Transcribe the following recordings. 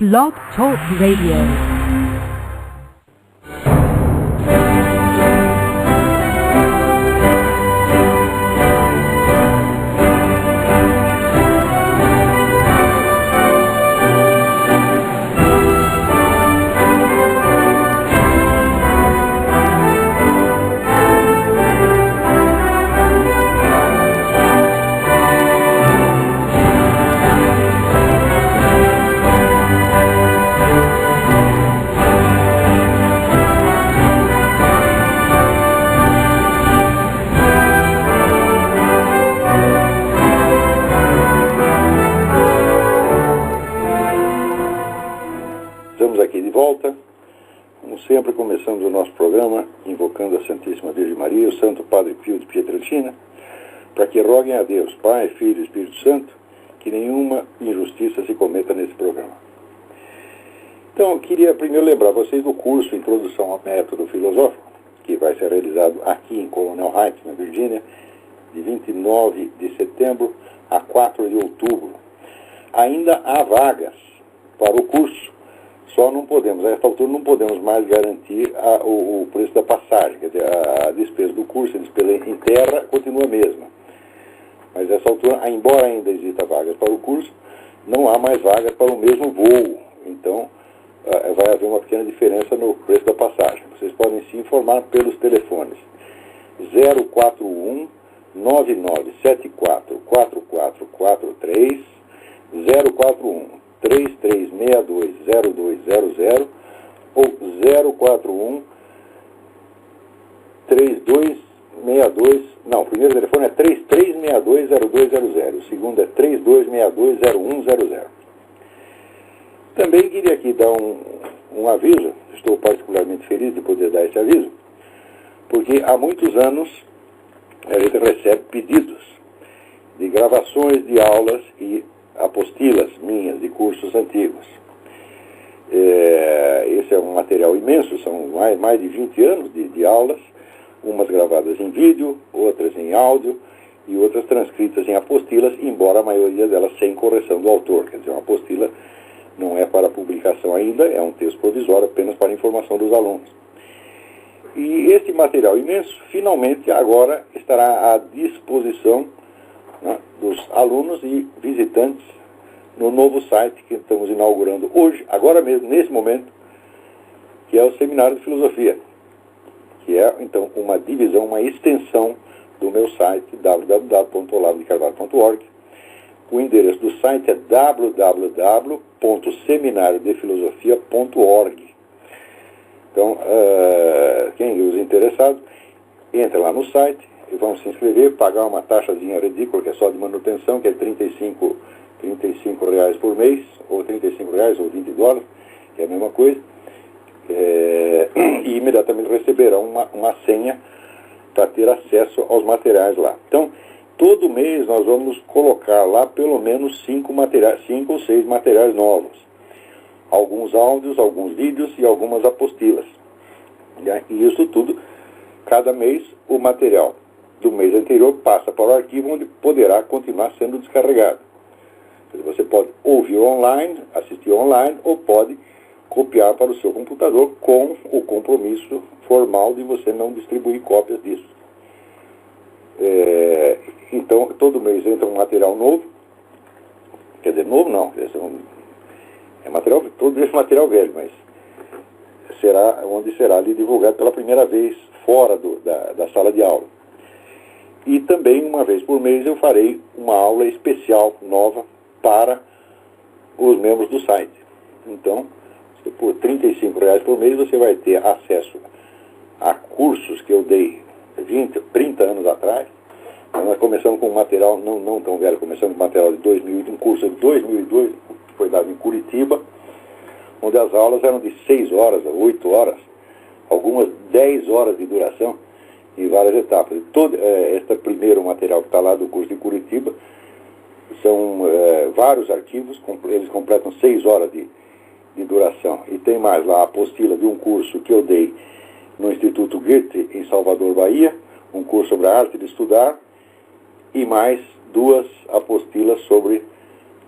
Blog Talk Radio. Estamos aqui de volta, como sempre começamos o nosso programa invocando a Santíssima Virgem Maria e o Santo Padre Pio de Pietrelcina, para que roguem a Deus, Pai, Filho e Espírito Santo, que nenhuma injustiça se cometa nesse programa. Então, eu queria primeiro lembrar vocês do curso Introdução ao Método Filosófico, que vai ser realizado aqui em Colonial Heights, na Virgínia, de 29 de setembro a 4 de outubro. Ainda há vagas para o curso. Só não podemos, a esta altura não podemos mais garantir o preço da passagem, quer dizer, a despesa do curso, a despesa em terra continua a mesma. Mas a essa altura, embora ainda exista vagas para o curso, não há mais vagas para o mesmo voo. Então, vai haver uma pequena diferença no preço da passagem. Vocês podem se informar pelos telefones 041 9974 4443 041 3362-0200 ou 041 3262, não, o primeiro telefone é 3362-0200, o segundo é 3262-0100. Também queria aqui dar um aviso, estou particularmente feliz de poder dar esse aviso, porque há muitos anos a gente recebe pedidos de gravações de aulas e apostilas minhas de cursos antigos. Esse é um material imenso, são mais de 20 anos de aulas, umas gravadas em vídeo, outras em áudio e outras transcritas em apostilas, embora a maioria delas sem correção do autor. Quer dizer, uma apostila não é para publicação ainda, é um texto provisório apenas para informação dos alunos. E esse material imenso, finalmente, agora estará à disposição, né, dos alunos e visitantes no novo site que estamos inaugurando hoje, agora mesmo, nesse momento, que é o Seminário de Filosofia, que é, então, uma divisão, uma extensão do meu site, www.olavodecarvalho.org. O endereço do site é www.seminariodefilosofia.org. Então, quem os interessados, entra lá no site e vão se inscrever, pagar uma taxazinha ridícula, que é só de manutenção, que é R$35 por mês, ou R$35 ou $20, que é a mesma coisa, e imediatamente receberão uma senha para ter acesso aos materiais lá. Então, todo mês nós vamos colocar lá pelo menos 5 ou 6 materiais novos. Alguns áudios, alguns vídeos e algumas apostilas. E isso tudo, cada mês, o material do mês anterior passa para o arquivo, onde poderá continuar sendo descarregado. Você pode ouvir online, assistir online, ou pode copiar para o seu computador com o compromisso formal de você não distribuir cópias disso. Então, todo mês entra um material novo. Quer dizer, novo não, é material, todo esse material velho, mas será ali divulgado pela primeira vez fora da sala de aula. E também, uma vez por mês, eu farei uma aula especial, nova, para os membros do site. Então, por R$35 por mês, você vai ter acesso a cursos que eu dei 20, 30 anos atrás. Nós começamos com um material não tão velho, começamos com um material de 2000, um curso de 2002, que foi dado em Curitiba, onde as aulas eram de 6 horas, 8 horas, algumas 10 horas de duração, em várias etapas. Todo este primeiro material que está lá do curso de Curitiba são vários arquivos, eles completam 6 horas de duração. E tem mais lá a apostila de um curso que eu dei no Instituto Goethe, em Salvador, Bahia, um curso sobre a arte de estudar, e mais 2 apostilas sobre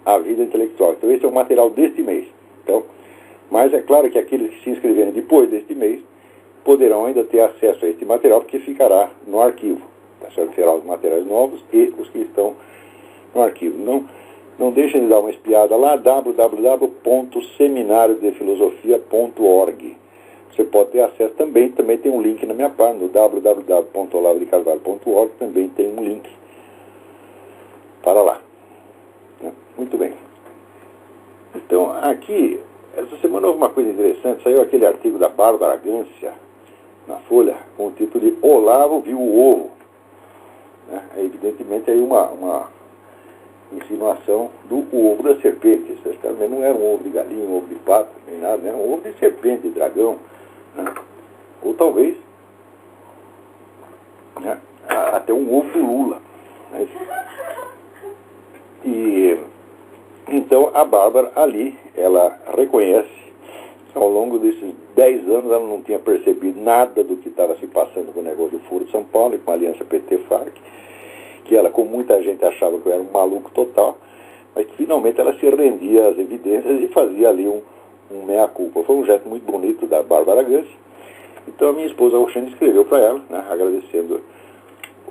a vida intelectual. Então esse é o material deste mês. Então, mas é claro que aqueles que se inscreverem depois deste mês poderão ainda ter acesso a este material, porque ficará no arquivo. Tá certo? Será os materiais novos e os que estão no arquivo. Não deixem de dar uma espiada lá, www.seminariodefilosofia.org. Você pode ter acesso também tem um link na minha página, no www.olavodecarvalho.org, também tem um link para lá. Muito bem. Então, aqui, essa semana houve uma coisa interessante, saiu aquele artigo da Bárbara Gância, na Folha, com o título de Olavo viu o ovo. Evidentemente, aí uma insinuação do ovo da serpente. Isso também não era um ovo de galinha, um ovo de pato, nem nada, era um ovo de serpente, de dragão, né? Ou talvez, né, até um ovo do Lula. Né? E então a Bárbara ali, ela reconhece, ao longo desses 10 anos ela não tinha percebido nada do que estava se passando com o negócio do Foro de São Paulo e com a aliança PT-FARC, que ela, como muita gente, achava que eu era um maluco total, mas finalmente ela se rendia às evidências e fazia ali um meia-culpa. Foi um gesto muito bonito da Bárbara Gância. Então a minha esposa Roxane escreveu para ela, né, agradecendo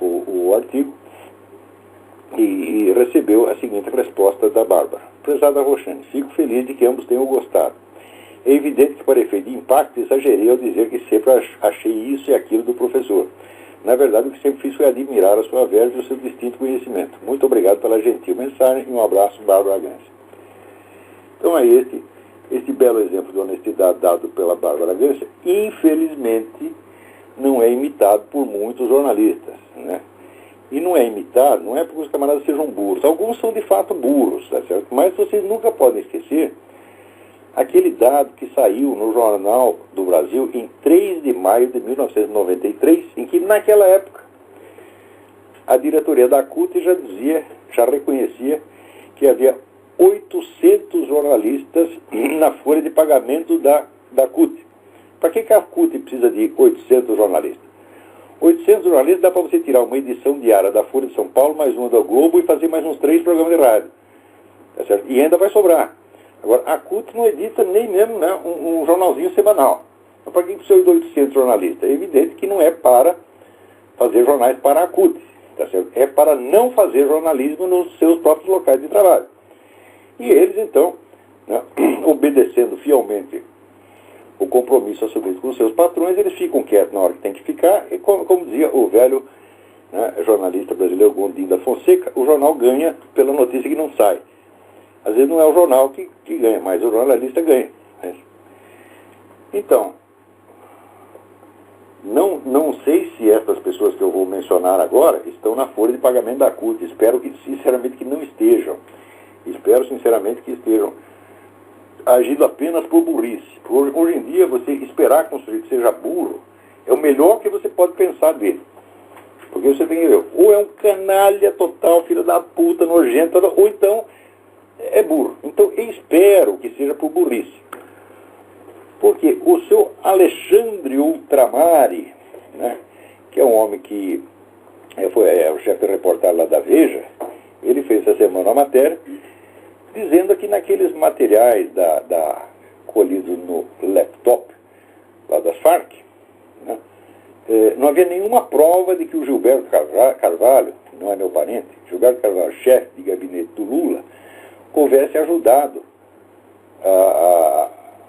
o artigo, e recebeu a seguinte resposta da Bárbara. Prezada Roxane, fico feliz de que ambos tenham gostado. É evidente que, para efeito de impacto, exagerei ao dizer que sempre achei isso e aquilo do professor. Na verdade, o que sempre fiz foi admirar a sua verve e o seu distinto conhecimento. Muito obrigado pela gentil mensagem e um abraço, Bárbara Gância. Então, aí este belo exemplo de honestidade dado pela Bárbara Gância, infelizmente, não é imitado por muitos jornalistas, né? E não é imitado, não é porque os camaradas sejam burros. Alguns são, de fato, burros, tá certo? Mas vocês nunca podem esquecer aquele dado que saiu no Jornal do Brasil em 3 de maio de 1993, em que, naquela época, a diretoria da CUT já reconhecia que havia 800 jornalistas na folha de pagamento da CUT. Para que a CUT precisa de 800 jornalistas? 800 jornalistas dá para você tirar uma edição diária da Folha de São Paulo, mais uma do Globo e fazer mais uns 3 programas de rádio. Tá certo? E ainda vai sobrar. Agora, a CUT não edita nem mesmo, né, um jornalzinho semanal. Então, para que precisa de 800 jornalistas? É evidente que não é para fazer jornais para a CUT. Tá certo? É para não fazer jornalismo nos seus próprios locais de trabalho. E eles, então, né, obedecendo fielmente o compromisso assumido com os seus patrões, eles ficam quietos na hora que tem que ficar, e como dizia o velho, né, jornalista brasileiro Gondim da Fonseca, o jornal ganha pela notícia que não sai. Às vezes não é o jornal que ganha, mas o jornalista ganha. Né? Então, não sei se essas pessoas que eu vou mencionar agora estão na folha de pagamento da CUT. Espero sinceramente que não estejam. Espero sinceramente que estejam agindo apenas por burrice. Hoje em dia, você esperar que um sujeito seja burro é o melhor que você pode pensar dele. Porque você tem que ver, ou é um canalha total, filho da puta, nojento, ou então é burro. Então eu espero que seja por burrice. Porque o seu Alexandre Ultramari, né, que é um homem que foi o chefe de reportagem lá da Veja, ele fez essa semana uma matéria dizendo que naqueles materiais colhidos no laptop lá das Farc, né, não havia nenhuma prova de que o Gilberto Carvalho, que não é meu parente, Gilberto Carvalho, chefe de gabinete do Lula, houvesse ajudado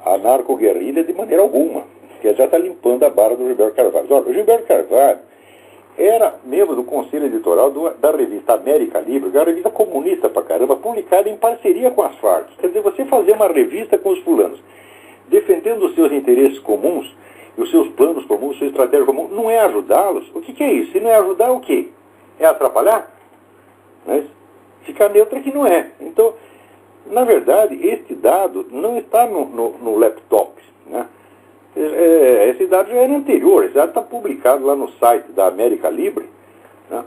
a narcoguerrilha de maneira alguma, que já está limpando a barra do Gilberto Carvalho. Olha, o Gilberto Carvalho era membro do conselho editorial da revista América Livre, que é uma revista comunista pra caramba, publicada em parceria com as Farc. Quer dizer, você fazer uma revista com os fulanos, defendendo os seus interesses comuns, e os seus planos comuns, sua estratégia comum, não é ajudá-los? O que é isso? Se não é ajudar, o quê? É atrapalhar? Mas ficar neutro é que não é. Então, na verdade, este dado não está no laptop, né? Esse dado já era anterior, esse dado está publicado lá no site da América Livre, né?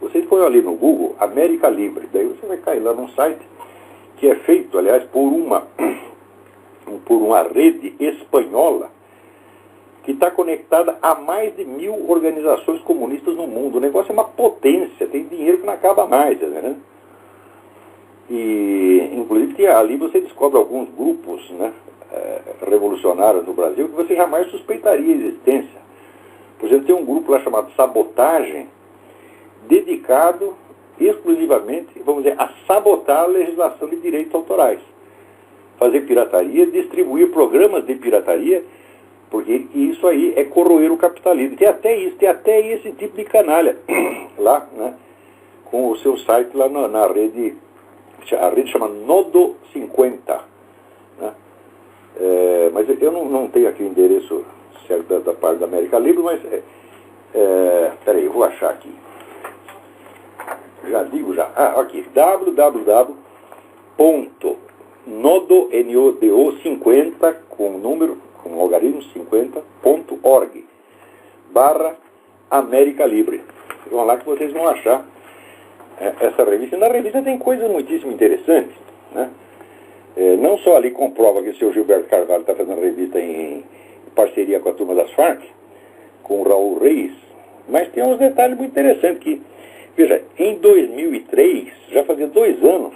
Vocês põem ali no Google, América Livre, daí você vai cair lá num site que é feito, aliás, por uma rede espanhola que está conectada a mais de 1000 organizações comunistas no mundo. O negócio é uma potência, tem dinheiro que não acaba mais, né? E, inclusive, ali você descobre alguns grupos, né, revolucionários no Brasil que você jamais suspeitaria a existência. Por exemplo, tem um grupo lá chamado Sabotagem, dedicado exclusivamente, vamos dizer, a sabotar a legislação de direitos autorais. Fazer pirataria, distribuir programas de pirataria, porque isso aí é corroer o capitalismo. Tem até isso, tem até esse tipo de canalha lá, né, com o seu site lá na rede, a rede chama Nodo 50, né? Mas eu não tenho aqui o endereço certo da parte da América Livre, mas peraí, eu vou achar aqui. Já digo já. Aqui, www.nodo50 com número, com logaritmo 50.org /América Livre. Vão lá que vocês vão achar essa revista. Na revista tem coisas muitíssimo interessantes, né? Não só ali comprova que o seu Gilberto Carvalho está fazendo a revista em parceria com a turma das Farc, com o Raul Reis, mas tem uns detalhes muito interessantes que, veja, em 2003, já fazia 2 anos,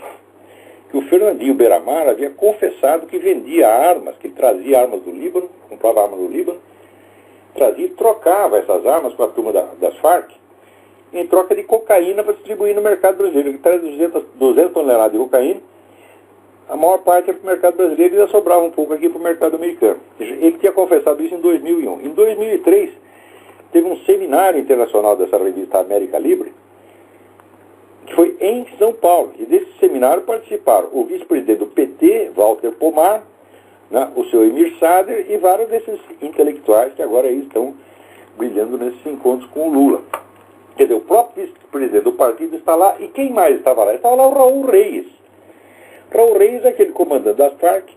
que o Fernandinho Beiramar havia confessado que vendia armas, que ele trazia armas do Líbano, comprava armas do Líbano, trazia e trocava essas armas com a turma das Farc, em troca de cocaína para distribuir no mercado brasileiro. Ele traz 200 toneladas de cocaína, a maior parte é para o mercado brasileiro e já sobrava um pouco aqui para o mercado americano. Ele tinha confessado isso em 2001. Em 2003, teve um seminário internacional dessa revista América Livre, que foi em São Paulo. E desse seminário participaram o vice-presidente do PT, Walter Pomar, né, o seu Emir Sader e vários desses intelectuais que agora aí estão brilhando nesses encontros com o Lula. Quer dizer, o próprio vice-presidente do partido está lá. E quem mais estava lá? Estava lá o Raul Reis. Raul Reis é aquele comandante das Farc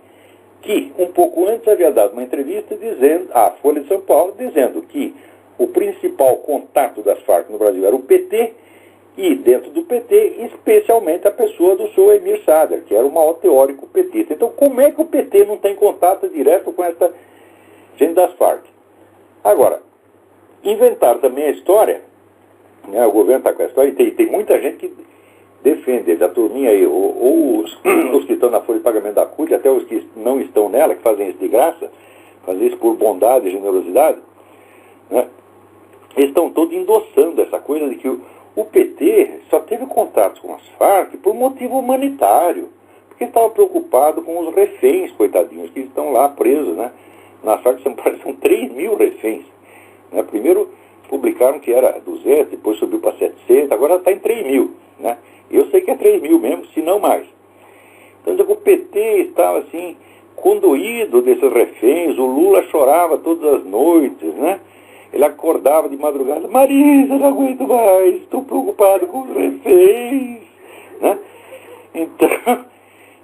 que, um pouco antes, havia dado uma entrevista dizendo, à Folha de São Paulo, dizendo que o principal contato das Farc no Brasil era o PT, e dentro do PT, especialmente a pessoa do seu Emir Sader, que era o maior teórico petista. Então, como é que o PT não tem contato direto com essa gente das Farc? Agora, inventaram também a história, né, o governo está com a história, e tem muita gente que defende, a turminha aí, ou os que estão na folha de pagamento da CUT, até os que não estão nela, que fazem isso de graça, fazem isso por bondade e generosidade, né, eles estão todos endossando essa coisa de que o PT só teve contato com as Farc por motivo humanitário, porque estava preocupado com os reféns, coitadinhos, que estão lá presos, né? Na Farc são 3.000 reféns, né? Primeiro publicaram que era 200, depois subiu para 700, agora está em 3.000, né? Eu sei que é 3.000 mesmo, se não mais. Então, o PT estava assim, condoído desses reféns, o Lula chorava todas as noites, né? Ele acordava de madrugada, Marisa, não aguento mais, estou preocupado com os reféns, né?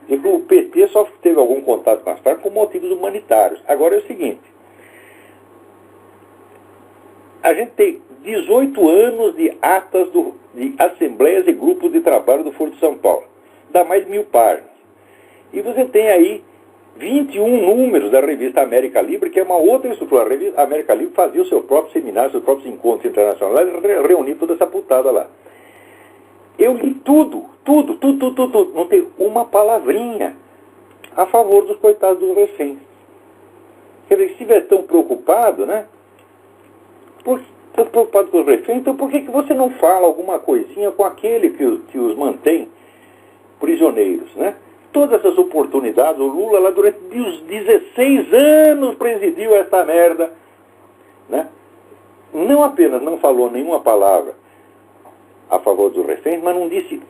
Então, o PT só teve algum contato com as Farc por motivos humanitários. Agora é o seguinte, a gente tem 18 anos de atas de assembleias e grupos de trabalho do Foro de São Paulo. Dá mais de 1.000 páginas. E você tem aí 21 números da revista América Livre, que é uma outra estrutura. A revista América Livre fazia o seu próprio seminário, seus próprios encontros internacionais, reunir toda essa putada lá. Eu li tudo. Não tem uma palavrinha a favor dos coitados dos reféns. Quer dizer, se estiver tão preocupado, né? Estou preocupado com os reféns, então por que você não fala alguma coisinha com aquele que os mantém prisioneiros, né? Todas essas oportunidades, o Lula lá durante os 16 anos presidiu essa merda, né? Não apenas não falou nenhuma palavra a favor dos reféns, mas não disse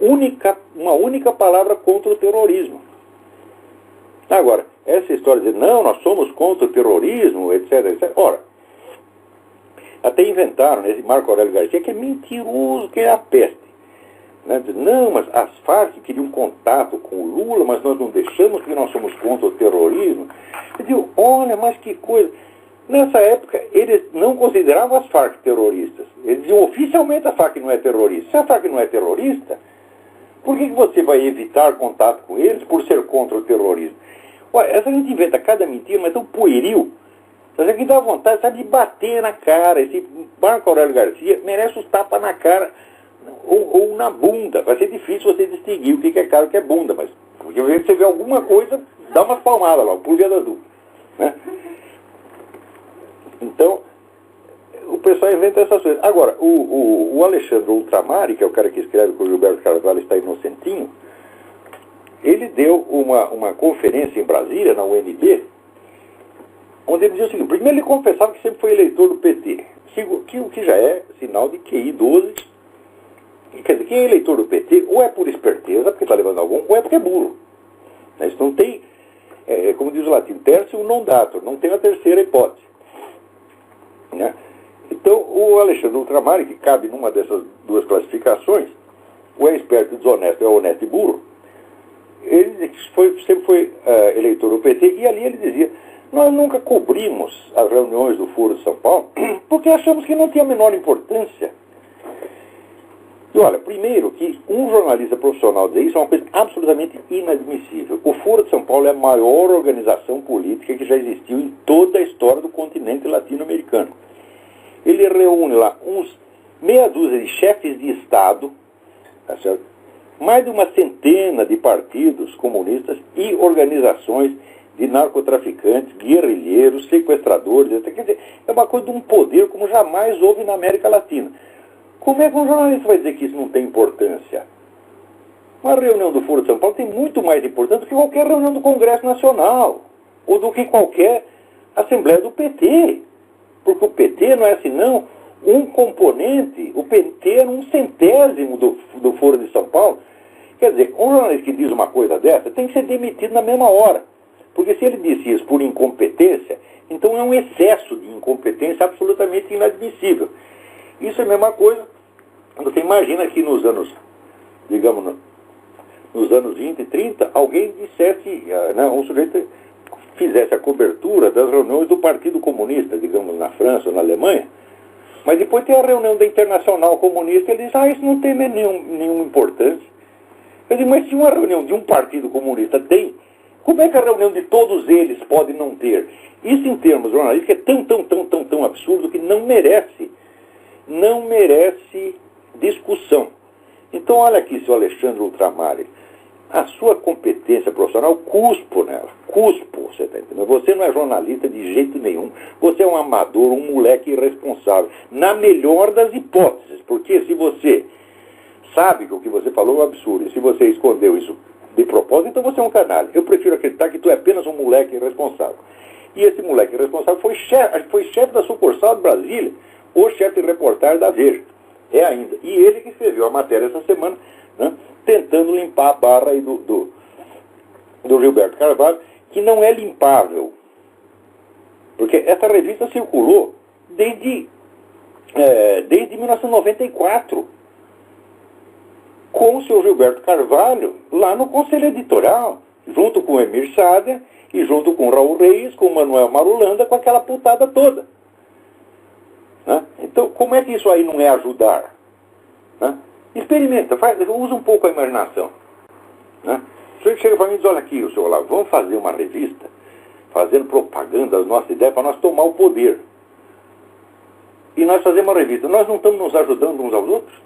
uma única palavra contra o terrorismo. Agora, essa história de não, nós somos contra o terrorismo, etc. Ora, até inventaram esse Marco Aurélio Garcia, que é mentiroso, que é a peste. Né? Não, mas as Farc queriam contato com o Lula, mas nós não deixamos porque nós somos contra o terrorismo. Eu digo, olha, mas que coisa. Nessa época, eles não consideravam as Farc terroristas. Eles diziam, oficialmente a Farc não é terrorista. Se a Farc não é terrorista, por que você vai evitar contato com eles por ser contra o terrorismo? Olha, essa gente inventa cada mentira, mas é tão pueril. Mas é que dá vontade, sabe, de bater na cara. Esse Marco Aurélio Garcia merece os tapas na cara ou na bunda. Vai ser difícil você distinguir o que é cara e o que é bunda, mas porque você vê alguma coisa, dá umas palmadas lá, por via das dúvidas, né? Então, o pessoal inventa essas coisas. Agora, o Alexandre Ultramari, que é o cara que escreve que o Gilberto Carvalho está inocentinho, ele deu uma conferência em Brasília, na UNB, onde ele dizia o seguinte: primeiro ele confessava que sempre foi eleitor do PT, o que já é sinal de QI 12. Quer dizer, quem é eleitor do PT, ou é por esperteza, porque está levando algum, ou é porque é burro. Isso não tem, como diz o latim, tertium non datur, não tem a terceira hipótese. Né? Então, o Alexandre Ultramari, que cabe numa dessas duas classificações, ou é esperto e desonesto, ou é honesto e burro, ele sempre foi eleitor do PT, e ali ele dizia: nós nunca cobrimos as reuniões do Foro de São Paulo, porque achamos que não tinha a menor importância. E olha, primeiro que um jornalista profissional dizer isso é uma coisa absolutamente inadmissível. O Foro de São Paulo é a maior organização política que já existiu em toda a história do continente latino-americano. Ele reúne lá uns meia dúzia de chefes de Estado, tá certo? Mais de uma centena de partidos comunistas e organizações de narcotraficantes, guerrilheiros, sequestradores, etc. Quer dizer, é uma coisa de um poder como jamais houve na América Latina. Como é que um jornalista vai dizer que isso não tem importância? Uma reunião do Foro de São Paulo tem muito mais importância do que qualquer reunião do Congresso Nacional, ou do que qualquer assembleia do PT. Porque o PT não é senão um componente, o PT é um centésimo do Foro de São Paulo. Quer dizer, um jornalista que diz uma coisa dessa tem que ser demitido na mesma hora. Porque se ele disse isso por incompetência, então é um excesso de incompetência absolutamente inadmissível. Isso é a mesma coisa. Você imagina que nos anos, digamos, nos anos 20 e 30, alguém dissesse, um sujeito fizesse a cobertura das reuniões do Partido Comunista, digamos, na França ou na Alemanha, mas depois tem a reunião da Internacional Comunista e ele diz: isso não tem nenhuma importância. Eu digo: mas se uma reunião de um Partido Comunista tem, como é que a reunião de todos eles pode não ter? Isso, em termos jornalísticos, é tão absurdo que não merece discussão. Então, olha aqui, seu Alexandre Ultramari, a sua competência profissional, cuspo nela, você está entendendo? Você não é jornalista de jeito nenhum, você é um amador, um moleque irresponsável, na melhor das hipóteses, porque se você sabe que o que você falou é um absurdo, e se você escondeu isso de propósito, então você é um canalha. Eu prefiro acreditar que tu é apenas um moleque irresponsável. E esse moleque irresponsável foi chefe da sucursal de Brasília, o chefe de reportagem da Veja. É ainda. E ele que escreveu a matéria essa semana, né, tentando limpar a barra aí do Gilberto Carvalho, que não é limpável. Porque essa revista circulou desde 1994, com o seu Gilberto Carvalho lá no Conselho Editorial, junto com o Emir Sader e junto com o Raul Reis, com o Manuel Marulanda, com aquela putada toda. Né? Então, como é que isso aí não é ajudar? Né? Experimenta, usa um pouco a imaginação. Né? O senhor chega para mim e diz: olha aqui, o senhor lá, vamos fazer uma revista fazendo propaganda das nossas ideias para nós tomar o poder. E nós fazemos uma revista. Nós não estamos nos ajudando uns aos outros?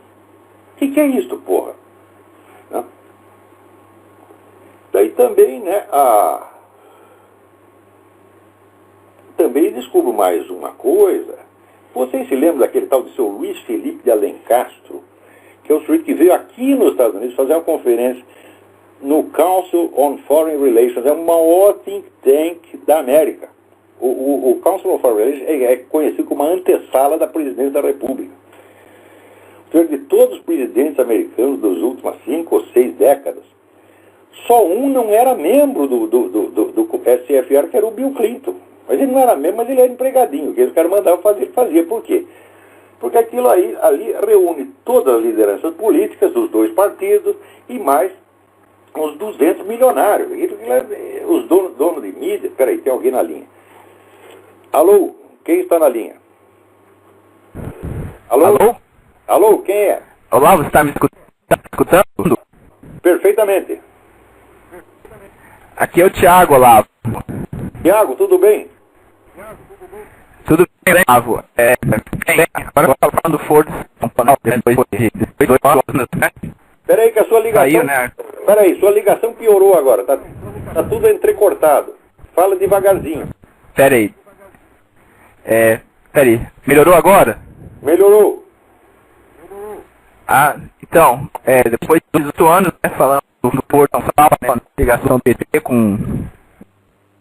O que é isso, porra? Né? Daí também, né, também descubro mais uma coisa. Vocês se lembram daquele tal de seu Luiz Felipe de Alencastro, que é o sujeito que veio aqui nos Estados Unidos fazer uma conferência no Council on Foreign Relations, é o maior think tank da América. O Council on Foreign Relations é conhecido como a antessala da presidência da República. Ou seja, de todos os presidentes americanos das últimas 5 ou 6 décadas, só um não era membro do SFR, que era o Bill Clinton. Mas ele não era membro, mas ele era empregadinho. Que os caras mandavam fazer, ele fazia. Por quê? Porque aquilo aí, ali reúne todas as lideranças políticas dos dois partidos e mais uns 200 milionários. Os donos de mídia. Peraí, tem alguém na linha. Alô? Quem está na linha? Alô? Alô? Alô, quem é? Olá, você está me escutando? Perfeitamente. Aqui é o Thiago, Olavo. Tiago, tudo bem? Tudo bem, Gustavo? Agora eu falando do Ford São Paulo, depois de 2 anos, né? Peraí que a sua ligação... Caiu, né? Peraí, sua ligação piorou agora, tá tudo entrecortado. Fala devagarzinho. Peraí. Melhorou agora? Melhorou. Ah, então, depois de 18 anos, né, falando do Porto São Paulo, né, ligação PT com,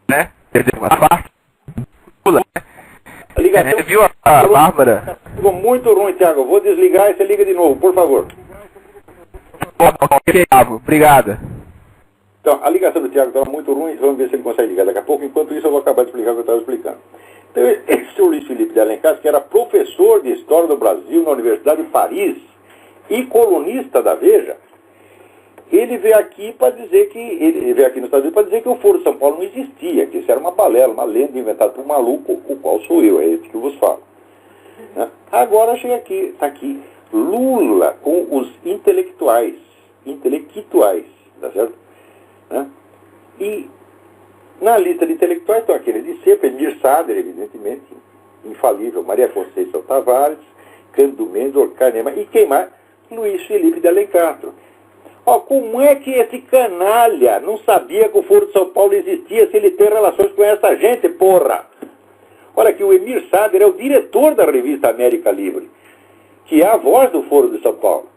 né, a parte, né, A ligação... viu a Bárbara? Ficou muito ruim, Thiago. Eu vou desligar e você liga de novo, por favor. Ok, Thiago, obrigada. Então, a ligação do Thiago estava muito ruim, vamos ver se ele consegue ligar daqui a pouco. Enquanto isso, eu vou acabar de explicar o que eu estava explicando. Então, esse Luiz Felipe de Alencar, que era professor de História do Brasil na Universidade de Paris e colunista da Veja, ele veio aqui para dizer que, ele veio aqui nos Estados Unidos para dizer que o Foro de São Paulo não existia, que isso era uma balela, uma lenda inventada por um maluco, o qual sou eu, é esse que eu vos falo. Né? Agora chega aqui, está aqui, Lula com os intelectuais, tá certo? Né? E na lista de intelectuais estão aqueles de sempre, Emir Sader, evidentemente, infalível, Maria Conceição Tavares, Cândido Mendes, Orcar Nema, e quem mais? Luiz Felipe de Alencar. Ó, como é que esse canalha não sabia que o Foro de São Paulo existia se ele tem relações com essa gente, porra? Olha aqui, o Emir Sader é o diretor da revista América Livre, que é a voz do Foro de São Paulo.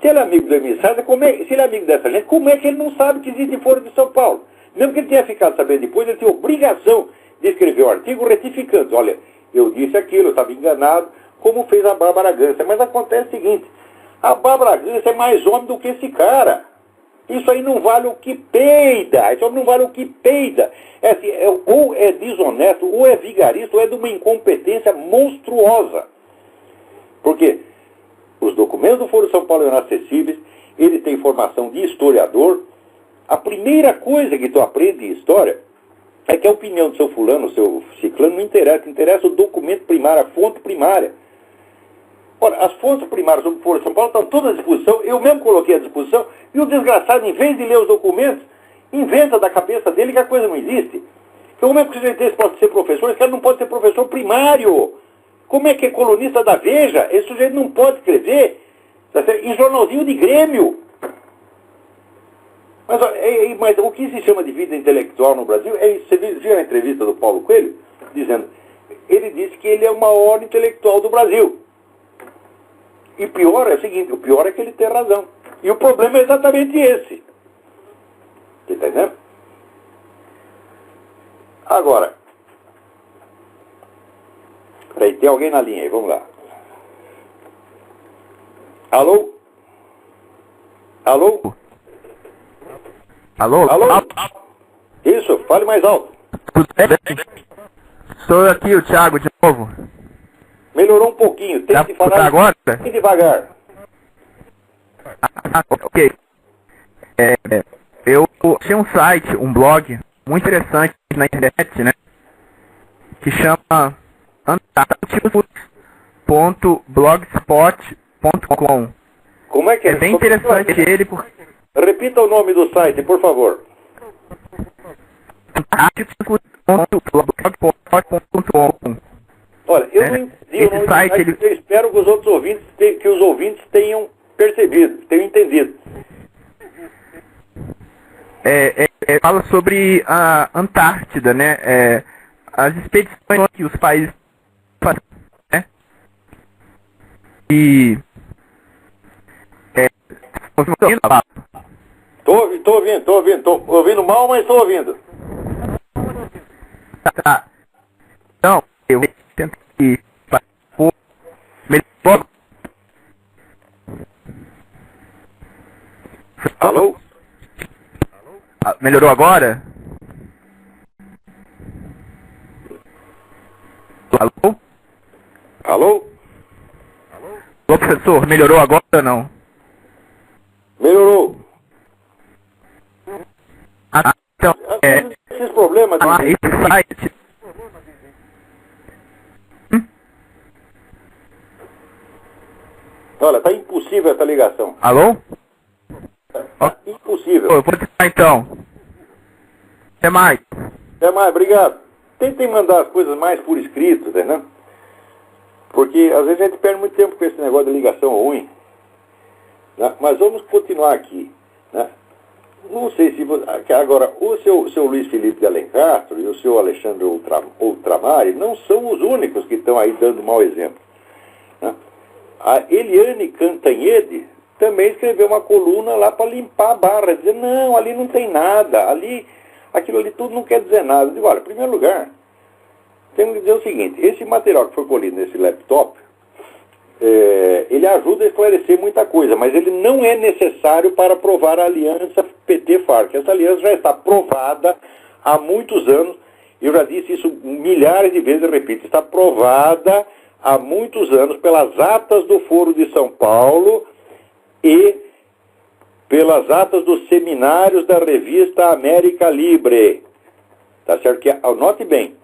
Se ele é amigo do Emir Sader, se ele é amigo dessa gente, como é que ele não sabe que existe Foro de São Paulo? Mesmo que ele tenha ficado sabendo depois, ele tem obrigação de escrever um artigo retificando. Olha, eu disse aquilo, eu estava enganado, como fez a Bárbara Gância. Mas acontece o seguinte, a Bárbara Gância é mais homem do que esse cara. Isso aí não vale o que peida. Isso não vale o que peida. Assim, ou é desonesto, ou é vigarista, ou é de uma incompetência monstruosa. Porque os documentos do Foro de São Paulo eram acessíveis, ele tem formação de historiador. A primeira coisa que tu aprende em história é que a opinião do seu fulano, do seu ciclano, não interessa. Interessa o documento primário, a fonte primária. Ora, as fontes primárias sobre o Foro de São Paulo estão todas à disposição. Eu mesmo coloquei à disposição. E o desgraçado, em vez de ler os documentos, inventa da cabeça dele que a coisa não existe. Como é que o sujeito desse pode ser professor? Esse cara não pode ser professor primário. Como é que é colunista da Veja? Esse sujeito não pode escrever em jornalzinho de Grêmio. Mas o que se chama de vida intelectual no Brasil é isso. Você viu a entrevista do Paulo Coelho? Dizendo, ele disse que ele é o maior intelectual do Brasil. E pior é o seguinte, o pior é que ele tem razão. E o problema é exatamente esse. Tá entendendo? Agora, peraí, tem alguém na linha aí, vamos lá. Alô? Alô? Alô? Alô? Isso, fale mais alto. Tudo bem? Estou aqui, o Thiago, de novo. Melhorou um pouquinho, tem Dá que pra falar agora? bem devagar. Ok. Eu achei um site, um blog, muito interessante na internet, né? Que chama antarcticus.blogspot.com. Como é que é? É bem interessante ele, porque... Repita o nome do site, por favor. antarcticus.blogspot.com. Olha, eu não entendi o nome do site, eu espero que os outros ouvintes, tenham percebido, tenham entendido. Fala sobre a Antártida, né? As expedições que os países fazem, né? E... Tô ouvindo mal, mas tô ouvindo. Tá. Então, eu tento que... Alô? Melhorou agora? Alô? Alô? Alô, professor, melhorou agora ou não? Melhorou. Então, esses problemas de... esse site... Olha, tá impossível essa ligação. Alô? Tá impossível. Eu vou tentar então. Até mais. Até mais, obrigado. tentem mandar as coisas mais por escrito, né? Porque às vezes a gente perde muito tempo com esse negócio de ligação ruim. Né? Mas vamos continuar aqui. Né? Não sei se... Agora, o seu Luiz Felipe de Alencastro e o seu Alexandre Ultramari não são os únicos que estão aí dando mau exemplo. Né? A Eliane Cantanhede também escreveu uma coluna lá para limpar a barra, dizer, não, ali não tem nada, aquilo ali tudo não quer dizer nada. Eu digo, olha, em primeiro lugar, temos que dizer o seguinte, esse material que foi colhido nesse laptop, ele ajuda a esclarecer muita coisa, mas ele não é necessário para provar a aliança PT-FARC. Essa aliança já está provada há muitos anos, eu já disse isso milhares de vezes, eu repito, está provada há muitos anos pelas atas do Foro de São Paulo e pelas atas dos seminários da revista América Libre. Tá certo? Que, anote bem,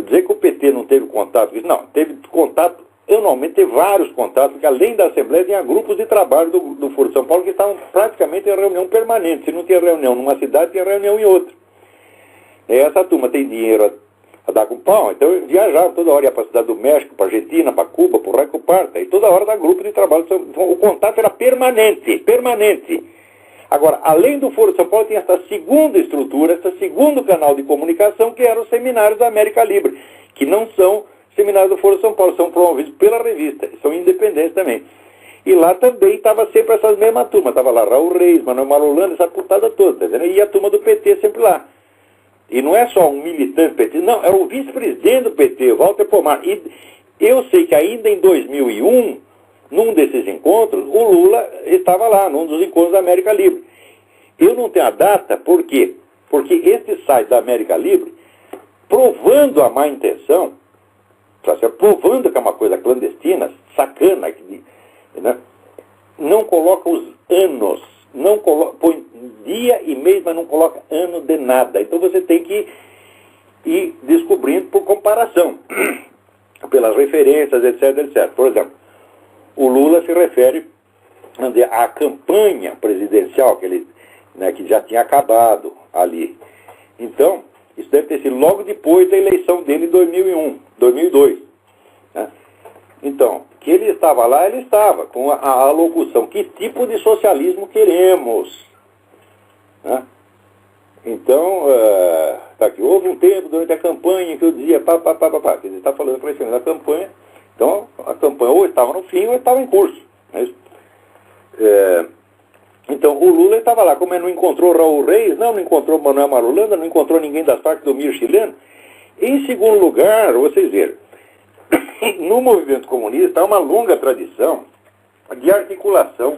dizer que o PT não teve contato, não, teve contato, eu normalmente teve vários contatos, porque além da Assembleia tinha grupos de trabalho do Foro de São Paulo que estavam praticamente em reunião permanente. Se não tinha reunião numa cidade, tinha reunião em outra. E essa turma tem dinheiro a dar com pau, então eu viajava toda hora, ia para a cidade do México, para a Argentina, para Cuba, para o Raio Parta, e toda hora dá grupo de trabalho. O contato era permanente. Agora, além do Foro de São Paulo, tinha essa segunda estrutura, esse segundo canal de comunicação, que eram os seminários da América Libre, que não são seminários do Foro de São Paulo, são promovidos pela revista, são independentes também. E lá também estava sempre essas mesmas turmas, estava lá Raul Reis, Manuel Marolanda, essa putada toda, tá vendo? E a turma do PT sempre lá. E não é só um militante do PT, não, é o vice-presidente do PT, Walter Pomar. E eu sei que ainda em 2001, num desses encontros, o Lula estava lá, num dos encontros da América Livre. Eu não tenho a data, por quê? Porque esse site da América Livre, provando a má intenção, provando que é uma coisa clandestina, sacana, né? Não coloca os anos, não coloca, põe dia e mês, mas não coloca ano de nada. Então você tem que ir descobrindo por comparação, pelas referências, etc. Por exemplo, o Lula se refere à campanha presidencial que já tinha acabado ali. Então, isso deve ter sido logo depois da eleição dele em 2002. Né? Então, que ele estava lá, ele estava com a alocução, que tipo de socialismo queremos? Né? Então, tá aqui, houve um tempo durante a campanha que eu dizia que ele está falando para esse da campanha, então a campanha ou estava no fim ou estava em curso. Né? Então, o Lula estava lá, como ele não encontrou Raul Reis, não encontrou Manuel Marolanda, não encontrou ninguém das Farc do Mir chileno. Em segundo lugar, vocês viram, no movimento comunista há uma longa tradição de articulação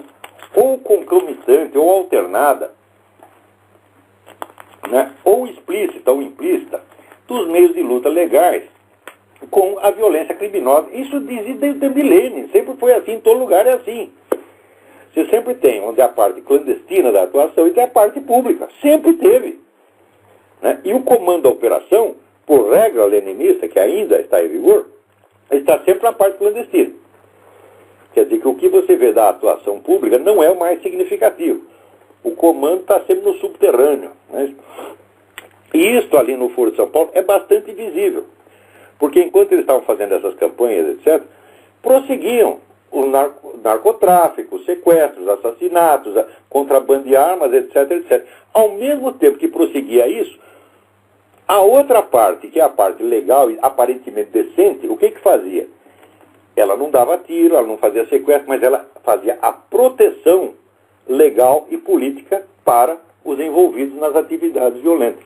ou concomitante ou alternada, né, ou explícita ou implícita, dos meios de luta legais com a violência criminosa. Isso desde milênios, sempre foi assim, em todo lugar é assim. Você sempre tem onde é a parte clandestina da atuação e tem a parte pública. Sempre teve. Né? E o comando da operação, por regra leninista, que ainda está em vigor, está sempre na parte clandestina. Quer dizer que o que você vê da atuação pública não é o mais significativo. O comando está sempre no subterrâneo. Né? E isso ali no Foro de São Paulo é bastante visível. Porque enquanto eles estavam fazendo essas campanhas, etc., prosseguiam o narcotráfico, sequestros, assassinatos, contrabando de armas, etc. Ao mesmo tempo que prosseguia isso, a outra parte, que é a parte legal e aparentemente decente, o que fazia? Ela não dava tiro, ela não fazia sequestro, mas ela fazia a proteção legal e política para os envolvidos nas atividades violentas.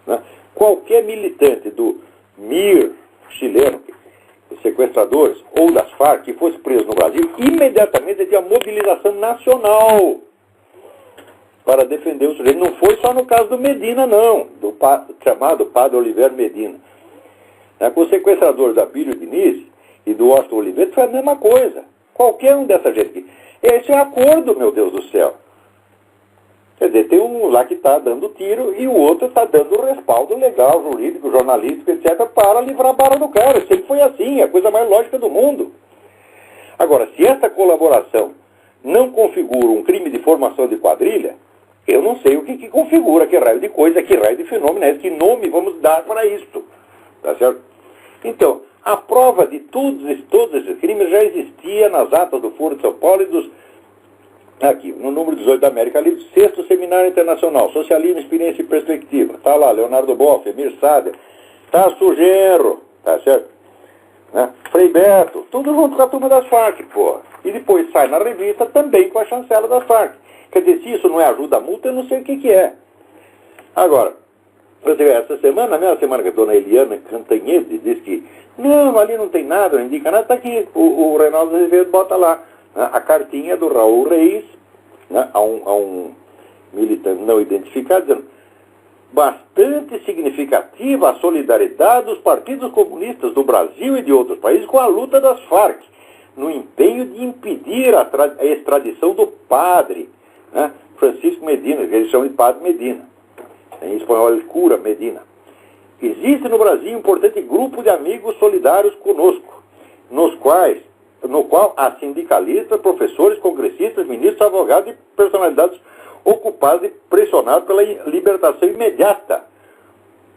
Né? Qualquer militante do MIR chileno, os sequestradores, ou das Farc, que fosse preso no Brasil, imediatamente havia mobilização nacional para defender o sujeito. Não foi só no caso do Medina, não, do chamado Padre Oliveira Medina. Com os sequestradores da Bílio Diniz e do Washington Oliveira, foi a mesma coisa. Qualquer um dessa gente aqui. Esse é acordo, meu Deus do céu. Quer dizer, tem um lá que está dando tiro e o outro está dando respaldo legal, jurídico, jornalístico, etc., para livrar a barra do cara. Sempre foi assim, é a coisa mais lógica do mundo. Agora, se essa colaboração não configura um crime de formação de quadrilha, Eu não sei o que configura, que raio de coisa, que raio de fenômeno é esse, que nome vamos dar para isto. Tá certo? Então, a prova de todos esses crimes já existia nas atas do Foro de São Paulo e dos... Aqui, no número 18 da América Livre, 6º Seminário Internacional, Socialismo, Experiência e Perspectiva. Tá lá, Leonardo Boff, Emir Sader, Tasso Genro, tá certo? Né? Frei Beto, tudo junto com a turma das Farc, pô. E depois sai na revista também com a chancela das Farc. Quer dizer, se isso não é ajuda à multa, eu não sei o que é. Agora, essa semana, na mesma semana que a dona Eliana Cantanhede disse que não, ali não tem nada, não indica nada, está aqui, o Reinaldo Azevedo bota lá, né, a cartinha do Raul Reis, né, a um militante não identificado, dizendo: bastante significativa a solidariedade dos partidos comunistas do Brasil e de outros países com a luta das Farc, no empenho de impedir a extradição do padre, né, Francisco Medina, que eles chamam de Padre Medina. Em espanhol, ele cura Medina. Existe no Brasil um importante grupo de amigos solidários conosco, no qual há sindicalistas, professores, congressistas, ministros, advogados e personalidades ocupadas e pressionadas pela libertação imediata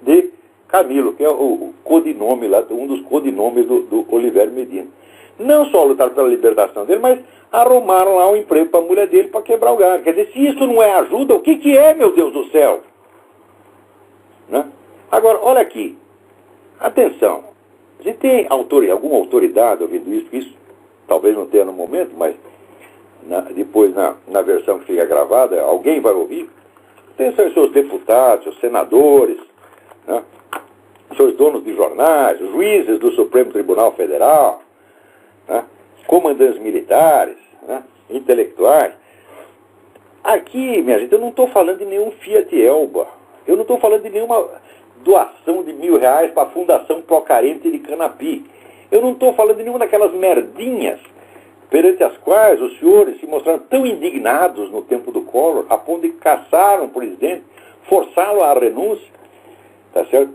de Camilo, que é o codinome lá, um dos codinomes do Olivério Medina. Não só lutaram pela libertação dele, mas arrumaram lá um emprego para a mulher dele para quebrar o galho. Quer dizer, se isso não é ajuda, o que é, meu Deus do céu? Né? Agora, olha aqui. Atenção. Se tem alguma autoridade ouvindo isso talvez não tenha no momento, mas depois na versão que fica gravada, alguém vai ouvir. Atenção aos seus deputados, seus senadores, né? Seus donos de jornais, os juízes do Supremo Tribunal Federal, né? Comandantes militares, né? Intelectuais. Aqui, minha gente, eu não estou falando de nenhum Fiat Elba. Eu não estou falando de nenhuma doação de R$1.000 para a Fundação Procarente de Canapi. Eu não estou falando de nenhuma daquelas merdinhas perante as quais os senhores se mostraram tão indignados no tempo do Collor, a ponto de caçar um presidente, forçá-lo à renúncia, tá certo?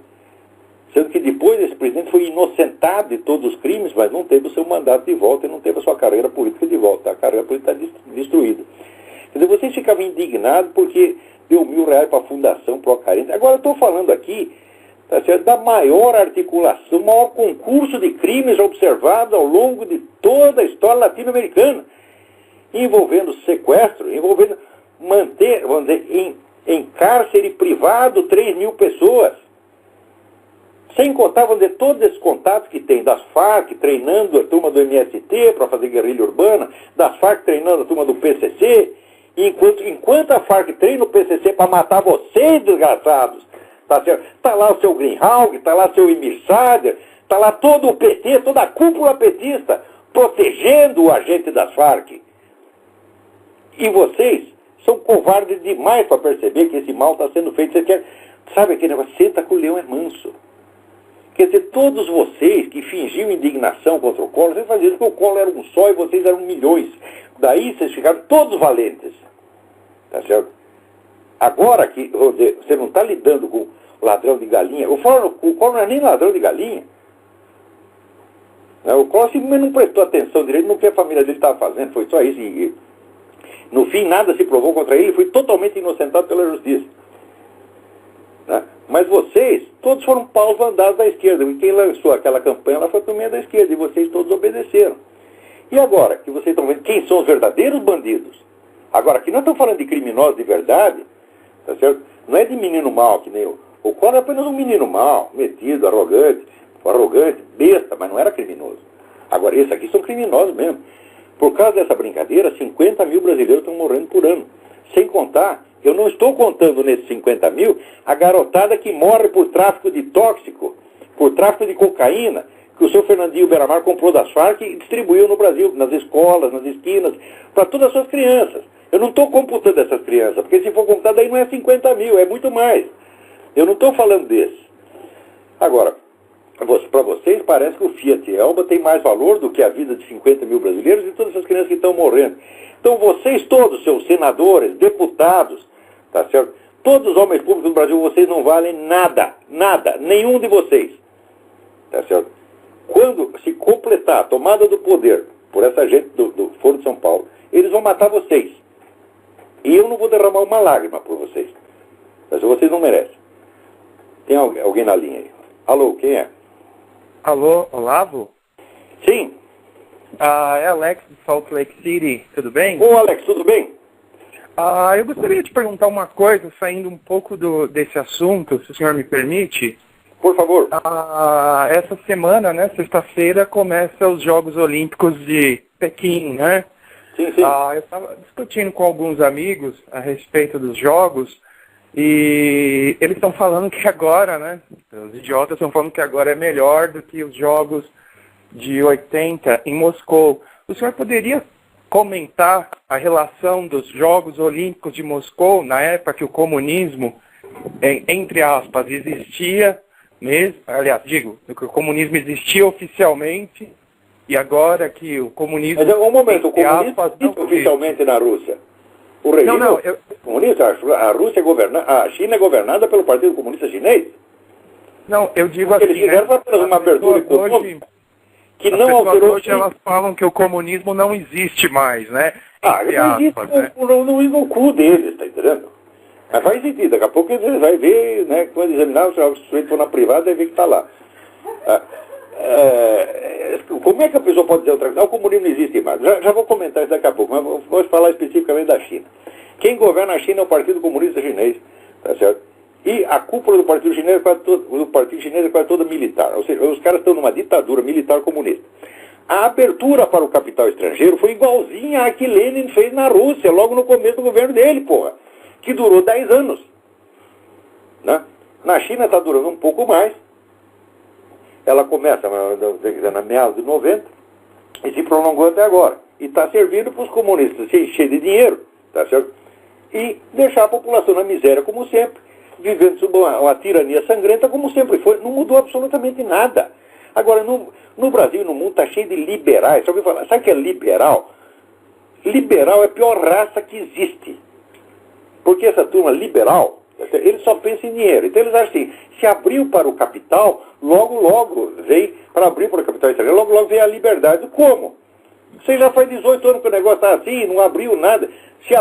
Sendo que depois esse presidente foi inocentado de todos os crimes, mas não teve o seu mandato de volta e não teve a sua carreira política de volta. A carreira política está destruída. Quer dizer, vocês ficavam indignados porque deu R$1.000 para a Fundação Procarente. Agora eu estou falando aqui, tá certo, da maior articulação, o maior concurso de crimes observado ao longo de toda a história latino-americana, envolvendo sequestro, envolvendo manter, vamos dizer, em cárcere privado 3.000 pessoas. Sem contar, vamos dizer, todos esses contatos que tem das Farc treinando a turma do MST para fazer guerrilha urbana, das Farc treinando a turma do PCC, enquanto a Farc treina o PCC para matar vocês, desgraçados, tá certo? Tá lá o seu Greenhalgh, tá lá o seu Emir Sader, tá lá todo o PT, toda a cúpula petista, protegendo o agente das Farc. E vocês são covardes demais para perceber que esse mal está sendo feito. Vocês querem, sabe aquele negócio? Senta que o leão é manso. Quer dizer, todos vocês que fingiam indignação contra o Collor, vocês faziam isso porque o Collor era um só e vocês eram milhões. Daí vocês ficaram todos valentes. Tá certo? Agora que você não está lidando com ladrão de galinha, o Collor não é nem ladrão de galinha. O Collor simplesmente não prestou atenção direito no que a família dele estava fazendo, foi só isso. E, no fim, nada se provou contra ele, foi totalmente inocentado pela justiça. Né? Mas vocês, todos foram paus mandados da esquerda, e quem lançou aquela campanha lá foi a turminha da esquerda, e vocês todos obedeceram. E agora, que vocês estão vendo quem são os verdadeiros bandidos? Agora, aqui nós estamos falando de criminosos de verdade, tá certo? Não é de menino mau, que nem o Collor é apenas um menino mau, metido, arrogante, besta, mas não era criminoso. Agora, esses aqui são criminosos mesmo. Por causa dessa brincadeira, 50.000 brasileiros estão morrendo por ano. Sem contar, eu não estou contando nesses 50.000 a garotada que morre por tráfico de tóxico, por tráfico de cocaína, que o seu Fernandinho Beiramar comprou das Farc e distribuiu no Brasil, nas escolas, nas esquinas, para todas as suas crianças. Eu não estou computando essas crianças, porque se for computar daí não é 50.000, é muito mais. Eu não estou falando desses. Agora, para vocês parece que o Fiat Elba tem mais valor do que a vida de 50.000 brasileiros e todas essas crianças que estão morrendo. Então vocês todos, seus senadores, deputados, tá certo? Todos os homens públicos do Brasil, vocês não valem nada, nada, nenhum de vocês. Tá certo? Quando se completar a tomada do poder por essa gente do Foro de São Paulo, eles vão matar vocês. E eu não vou derramar uma lágrima por vocês. Mas vocês não merecem. Tem alguém na linha aí? Alô, quem é? Alô, Olavo? Sim. É Alex de Salt Lake City, tudo bem? Ô, Alex, tudo bem? Eu gostaria de perguntar uma coisa, saindo um pouco desse assunto, se o senhor me permite. Por favor. Essa semana, né, sexta-feira, começa os Jogos Olímpicos de Pequim, né? Sim, sim. Eu estava discutindo com alguns amigos a respeito dos Jogos e eles estão falando que agora, né, os idiotas estão falando que agora é melhor do que os Jogos de 80 em Moscou. O senhor poderia comentar a relação dos Jogos Olímpicos de Moscou, na época que o comunismo, entre aspas, existia mesmo, aliás, digo, que o comunismo existia oficialmente, e agora que o comunismo... Mas, um momento, o comunismo aspas, existe oficialmente na Rússia. O regime comunista, a Rússia a China é governada pelo Partido Comunista Chinês. Não, eu digo Porque assim, eles fizeram apenas uma abertura econômica que não alterou... Hoje elas falam que o comunismo não existe mais, né? Não existe no cu deles, tá entendendo? Mas faz sentido, daqui a pouco você vai ver, né, quando examinar, se o sujeito for na privada, vai ver que está lá. Como é que a pessoa pode dizer outra coisa? O comunismo não existe mais. Já vou comentar isso daqui a pouco, mas vamos falar especificamente da China. Quem governa a China é o Partido Comunista Chinês, tá certo? E a cúpula do Partido Chinês é quase toda militar, ou seja, os caras estão numa ditadura militar comunista. A abertura para o capital estrangeiro foi igualzinha à que Lenin fez na Rússia, logo no começo do governo dele, porra, que durou 10 anos. Né? Na China está durando um pouco mais. Ela começa na meados de 90 e se prolongou até agora. E está servindo para os comunistas se encher de dinheiro, tá certo? E deixar a população na miséria como sempre, vivendo sob uma tirania sangrenta como sempre foi. Não mudou absolutamente nada. Agora, no Brasil e no mundo está cheio de liberais. Sabe o que é liberal? Liberal é a pior raça que existe. Porque essa turma liberal, eles só pensam em dinheiro. Então eles acham assim, se abriu para o capital, logo vem, para abrir para o capital estrangeiro, logo vem a liberdade. Como? Você já faz 18 anos que o negócio está assim, não abriu nada. Se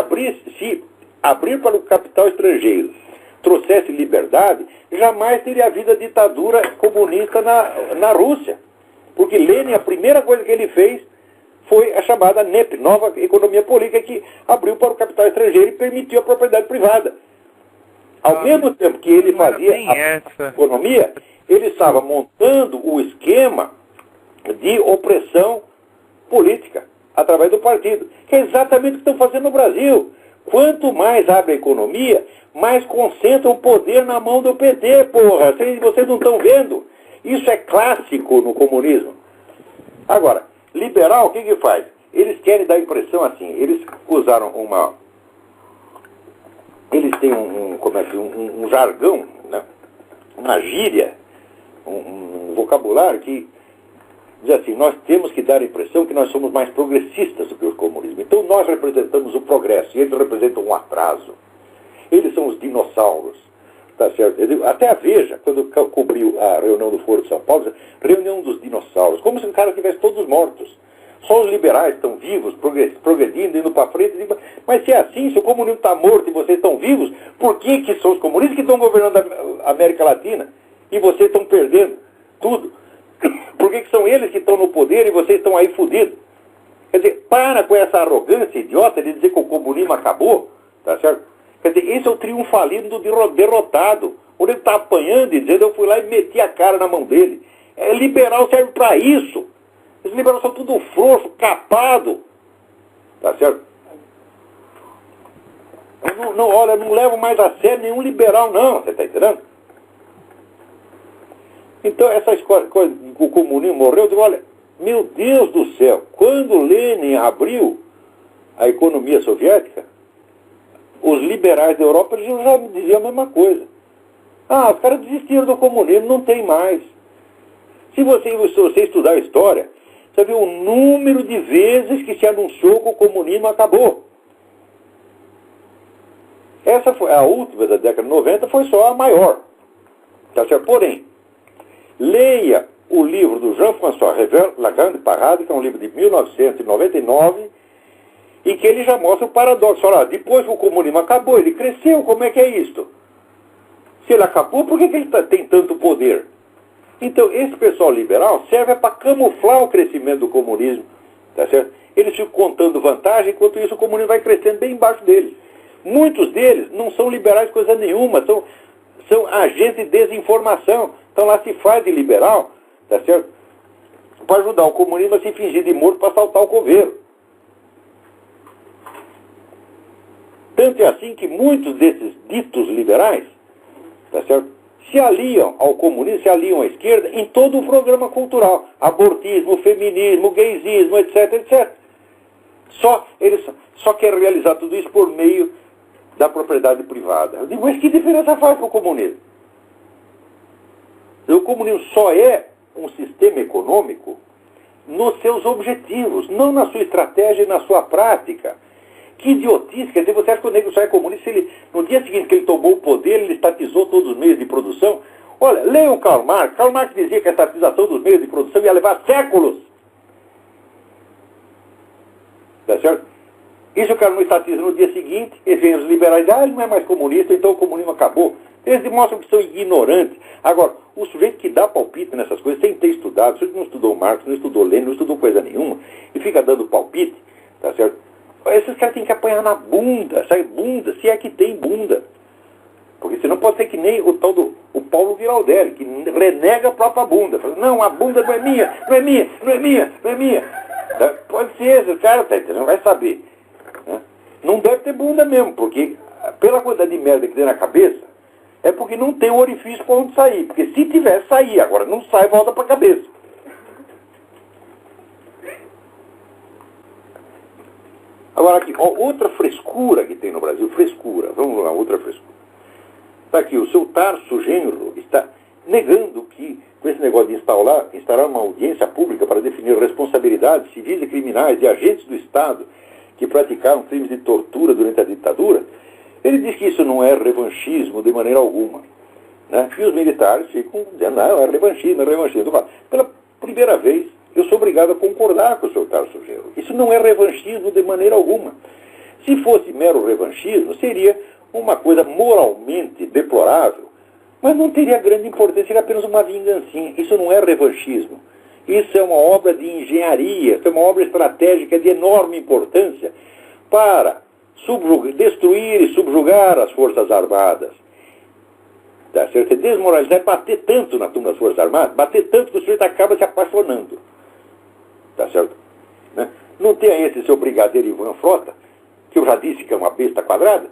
abrir para o capital estrangeiro trouxesse liberdade, jamais teria havido a ditadura comunista na Rússia. Porque Lenin, a primeira coisa que ele fez foi a chamada NEP, Nova Economia Política, que abriu para o capital estrangeiro e permitiu a propriedade privada. Ao mesmo tempo que ele fazia a economia, ele estava montando o esquema de opressão política através do partido, que é exatamente o que estão fazendo no Brasil. Quanto mais abre a economia, mais concentra o poder na mão do PT, porra. Vocês não estão vendo? Isso é clássico no comunismo. Agora, liberal, o que faz? Eles querem dar a impressão assim, eles usaram eles têm um jargão, né? Uma gíria, um vocabulário que diz assim, nós temos que dar a impressão que nós somos mais progressistas do que o comunismo. Então nós representamos o progresso e eles representam um atraso. Eles são os dinossauros. Tá certo? Até a Veja, quando cobriu a reunião do Foro de São Paulo, reunião dos dinossauros, como se os caras estivessem todos mortos. Só os liberais estão vivos, progredindo, indo para frente. Mas se é assim, se o comunismo está morto e vocês estão vivos, por que são os comunistas que estão governando a América Latina e vocês estão perdendo tudo? Por que são eles que estão no poder e vocês estão aí fodidos? Quer dizer, para com essa arrogância idiota de dizer que o comunismo acabou, tá certo? Quer dizer, esse é o triunfalismo do derrotado. Quando ele está apanhando e dizendo, eu fui lá e meti a cara na mão dele. Liberal serve para isso. Os liberais são tudo frouxo, capado. Tá certo? Olha, não levo mais a sério nenhum liberal, não. Você está entendendo? Então, essas coisas, o comunismo morreu, eu digo, olha, meu Deus do céu, quando Lenin abriu a economia soviética, os liberais da Europa eles já diziam a mesma coisa. Os caras desistiram do comunismo, não tem mais. Se você estudar a história, você vê o número de vezes que se anunciou que o comunismo acabou. Essa foi a última da década de 90, foi só a maior. Tá certo? Porém, leia o livro do Jean-François Revel, La Grande Parade, que é um livro de 1999, e que ele já mostra o paradoxo. Olha, depois que o comunismo acabou, ele cresceu, como é que é isto? Se ele acabou, por que ele tem tanto poder? Então, esse pessoal liberal serve para camuflar o crescimento do comunismo, tá certo? Eles ficam contando vantagem, enquanto isso o comunismo vai crescendo bem embaixo deles. Muitos deles não são liberais coisa nenhuma, são agentes de desinformação. Então lá se faz de liberal, tá certo? Para ajudar o comunismo a se fingir de morto para assaltar o coveiro. Tanto é assim que muitos desses ditos liberais, tá certo, se aliam ao comunismo, se aliam à esquerda em todo o programa cultural. Abortismo, feminismo, gaysismo, etc, etc. Eles só querem realizar tudo isso por meio da propriedade privada. Eu digo, mas que diferença faz com o comunismo? O comunismo só é um sistema econômico nos seus objetivos, não na sua estratégia e na sua prática. Que idiotice, quer dizer, você acha que o negro só é comunista se ele, no dia seguinte que ele tomou o poder, ele estatizou todos os meios de produção? Olha, leiam Karl Marx. Karl Marx dizia que a estatização dos meios de produção ia levar séculos. Tá certo? E se o cara não estatiza no dia seguinte, eles vêm os liberais, ele não é mais comunista, então o comunismo acabou. Eles demonstram que são ignorantes. Agora, o sujeito que dá palpite nessas coisas, sem ter estudado, o sujeito não estudou Marx, não estudou Lenin, não estudou coisa nenhuma, e fica dando palpite, tá certo? Esses caras têm que apanhar na bunda, sabe? Bunda, se é que tem bunda. Porque senão pode ser que nem o tal do Paulo Giraldelli, que renega a própria bunda. Fala, não, a bunda não é minha, não é minha, não é minha, não é minha. Pode ser, esse cara não vai saber. Né? Não deve ter bunda mesmo, porque pela quantidade de merda que tem na cabeça, é porque não tem o orifício para onde sair. Porque se tivesse, sair. Agora não sai, volta para a cabeça. Agora aqui, ó, outra frescura que tem no Brasil, frescura, vamos lá, outra frescura. Está aqui, o seu Tarso Genro está negando que, com esse negócio de instaurar uma audiência pública para definir responsabilidades civis e criminais de agentes do Estado que praticaram crimes de tortura durante a ditadura, ele diz que isso não é revanchismo de maneira alguma. Né? E os militares ficam dizendo, não, é revanchismo, é revanchismo. Pela primeira vez, eu sou obrigado a concordar com o seu Tarso Genro. Isso não é revanchismo de maneira alguma. Se fosse mero revanchismo, seria uma coisa moralmente deplorável, mas não teria grande importância, seria apenas uma vingancinha. Isso não é revanchismo. Isso é uma obra de engenharia, isso é uma obra estratégica de enorme importância para destruir e subjugar as Forças Armadas. Tá certo? Desmoralizar é bater tanto na turma das Forças Armadas, bater tanto que o sujeito acaba se apaixonando. Tá certo? Né? Não tem esse seu brigadeiro Ivan Frota, que eu já disse que é uma besta quadrada,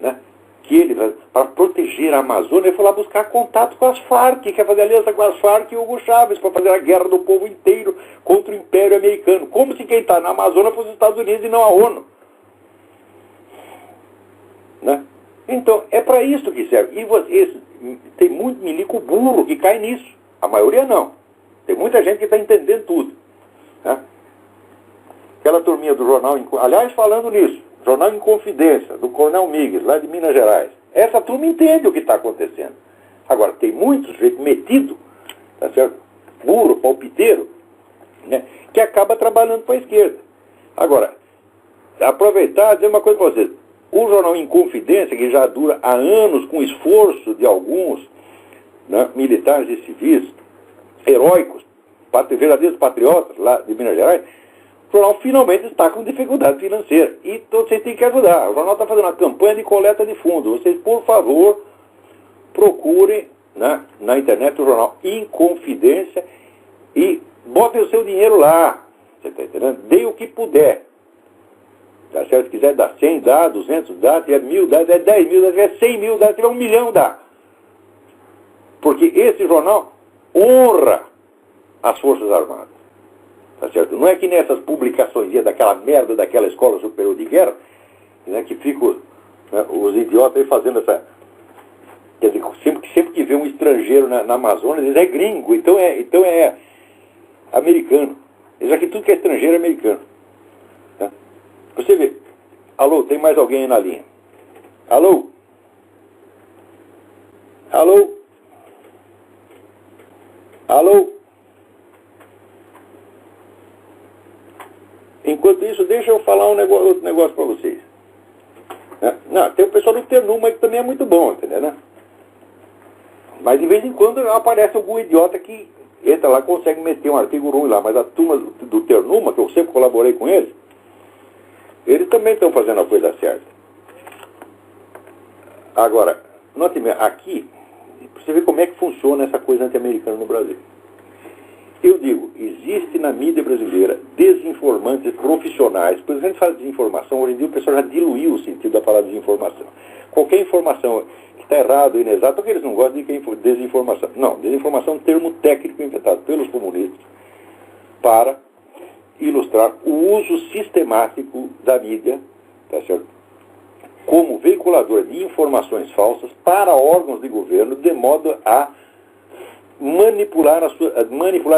né? Que ele, para proteger a Amazônia, foi lá buscar contato com as Farc, quer fazer aliança com as Farc e Hugo Chávez, para fazer a guerra do povo inteiro contra o Império Americano. Como se quem está na Amazônia fosse os Estados Unidos e não a ONU. Né? Então, é para isso que serve. E tem muito milico burro que cai nisso. A maioria não. Tem muita gente que está entendendo tudo. Né? Aquela turminha do jornal, aliás, falando nisso, Jornal em Confidência, do Coronel Miguel, lá de Minas Gerais. Essa turma entende o que está acontecendo. Agora, tem muitos gente metido, tá certo? Burro, palpiteiro, né? Que acaba trabalhando para a esquerda. Agora, aproveitar e dizer uma coisa para vocês. O Jornal em Confidência, que já dura há anos com esforço de alguns, né, militares e civis, heróicos, verdadeiros patriotas lá de Minas Gerais, o jornal finalmente está com dificuldade financeira. E vocês têm que ajudar. O jornal está fazendo uma campanha de coleta de fundos. Vocês, por favor, procurem, né, na internet o jornal em Confidência e botem o seu dinheiro lá. Você está entendendo? Dê o que puder. Tá certo? Se quiser dar 100, dá, 200, dá, se tiver 1.000, dá, se tiver 10 mil, dá, se tiver 100 mil, dá, se tiver 1 milhão, dá. Porque esse jornal honra as Forças Armadas. Tá certo? Não é que nessas publicações daquela merda daquela Escola Superior de Guerra, né, que ficam, né, os idiotas aí fazendo essa... Quer dizer, sempre que vê um estrangeiro na Amazônia, eles é gringo, então é americano. Já que tudo que é estrangeiro é americano. Tá? Você vê. Alô, tem mais alguém aí na linha? Alô? Alô? Alô? Enquanto isso, deixa eu falar outro negócio para vocês. Não, tem o pessoal do Ternuma que também é muito bom, entendeu, né? Mas de vez em quando aparece algum idiota que entra lá e consegue meter um artigo ruim lá. Mas a turma do Ternuma, que eu sempre colaborei com eles também estão fazendo a coisa certa. Agora, note bem, aqui, você vê como é que funciona essa coisa anti-americana no Brasil. Eu digo, existe na mídia brasileira desinformantes profissionais. Quando a gente fala de desinformação, hoje em dia o pessoal já diluiu o sentido da palavra desinformação. Qualquer informação que está errada ou inexata, porque eles não gostam de desinformação. Não, desinformação é um termo técnico inventado pelos comunistas para ilustrar o uso sistemático da mídia, tá certo? Como veiculadora de informações falsas para órgãos de governo, de modo a manipular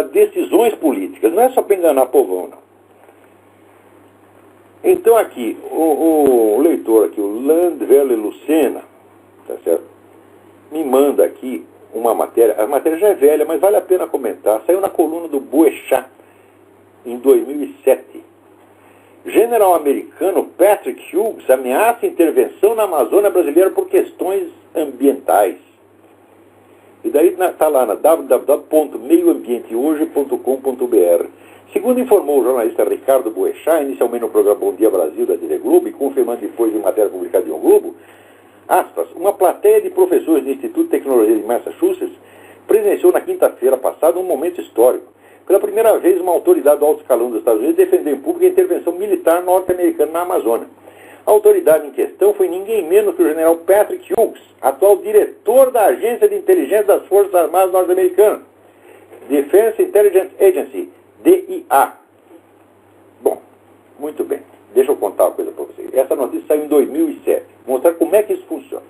decisões políticas. Não é só para enganar povão, não. Então aqui, o leitor aqui, o Landvelle Lucena, tá certo? Me manda aqui uma matéria. A matéria já é velha, mas vale a pena comentar. Saiu na coluna do Boechat em 2007. General americano Patrick Hughes ameaça intervenção na Amazônia brasileira por questões ambientais. E daí está lá na www.meioambientehoje.com.br. Segundo informou o jornalista Ricardo Boechat, inicialmente no programa Bom Dia Brasil da TV Globo, e confirmando depois em matéria publicada em O Globo, aspas, uma plateia de professores do Instituto de Tecnologia de Massachusetts presenciou na quinta-feira passada um momento histórico. Pela primeira vez, uma autoridade do alto escalão dos Estados Unidos defendeu em público a intervenção militar norte-americana na Amazônia. A autoridade em questão foi ninguém menos que o general Patrick Hughes, atual diretor da Agência de Inteligência das Forças Armadas Norte-Americanas, Defense Intelligence Agency, DIA. Bom, muito bem. Deixa eu contar uma coisa para vocês. Essa notícia saiu em 2007. Vou mostrar como é que isso funciona.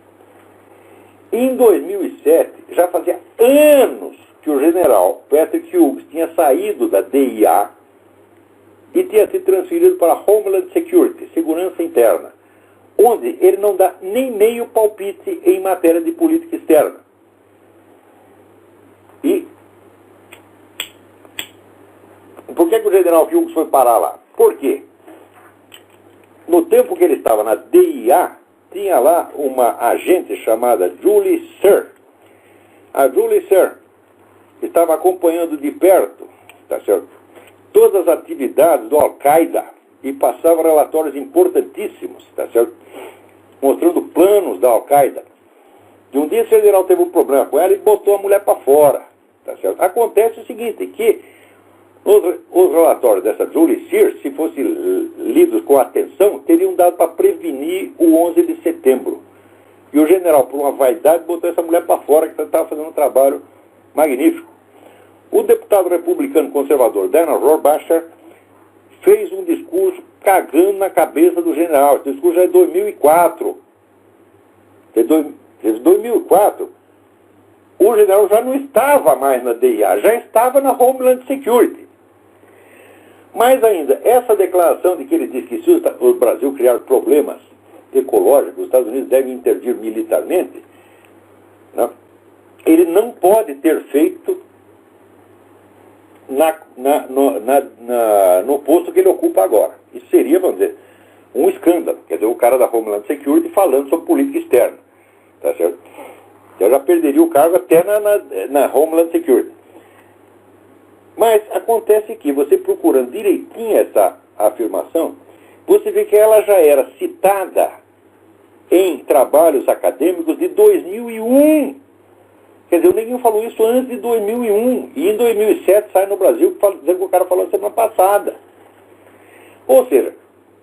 Em 2007, já fazia anos que o general Patrick Hughes tinha saído da DIA e tinha sido transferido para a Homeland Security, Segurança Interna, onde ele não dá nem meio palpite em matéria de política externa. E por que o general Hughes foi parar lá? Por quê? No tempo que ele estava na DIA, tinha lá uma agente chamada Julie Sir. A Julie Sir estava acompanhando de perto, tá certo, todas as atividades do Al-Qaeda e passava relatórios importantíssimos, tá certo, mostrando planos da Al-Qaeda. E um dia esse general teve um problema com ela e botou a mulher para fora, tá certo. Acontece o seguinte, que os relatórios dessa Julie Sears, se fossem lidos com atenção, teriam dado para prevenir o 11 de setembro. E o general, por uma vaidade, botou essa mulher para fora, que estava fazendo um trabalho magnífico. O deputado republicano conservador Dana Rohrabacher fez um discurso cagando na cabeça do general. Esse discurso já é de 2004. Em 2004, o general já não estava mais na DIA, já estava na Homeland Security. Mais ainda, essa declaração de que ele disse que se o Brasil criar problemas ecológicos, os Estados Unidos devem intervir militarmente, né? Ele não pode ter feito no posto que ele ocupa agora. Isso seria, vamos dizer, um escândalo. Quer dizer, o cara da Homeland Security falando sobre política externa. Tá certo? Eu já perderia o cargo até na Homeland Security. Mas acontece que você procurando direitinho essa afirmação, você vê que ela já era citada em trabalhos acadêmicos de 2001. Quer dizer, ninguém falou isso antes de 2001. E em 2007 sai no Brasil dizendo que o cara falou semana passada. Ou seja,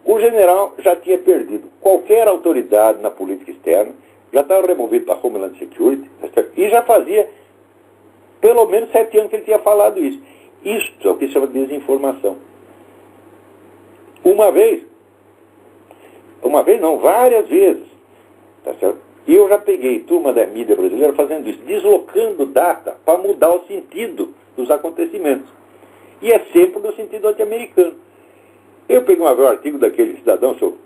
o general já tinha perdido qualquer autoridade na política externa, já estava removido para a Homeland Security, e já fazia pelo menos 7 anos que ele tinha falado isso. Isso é o que se chama de desinformação. Várias vezes. Tá certo? E eu já peguei turma da mídia brasileira fazendo isso, deslocando data para mudar o sentido dos acontecimentos. E é sempre no sentido anti-americano. Eu peguei uma vez um artigo daquele cidadão, seu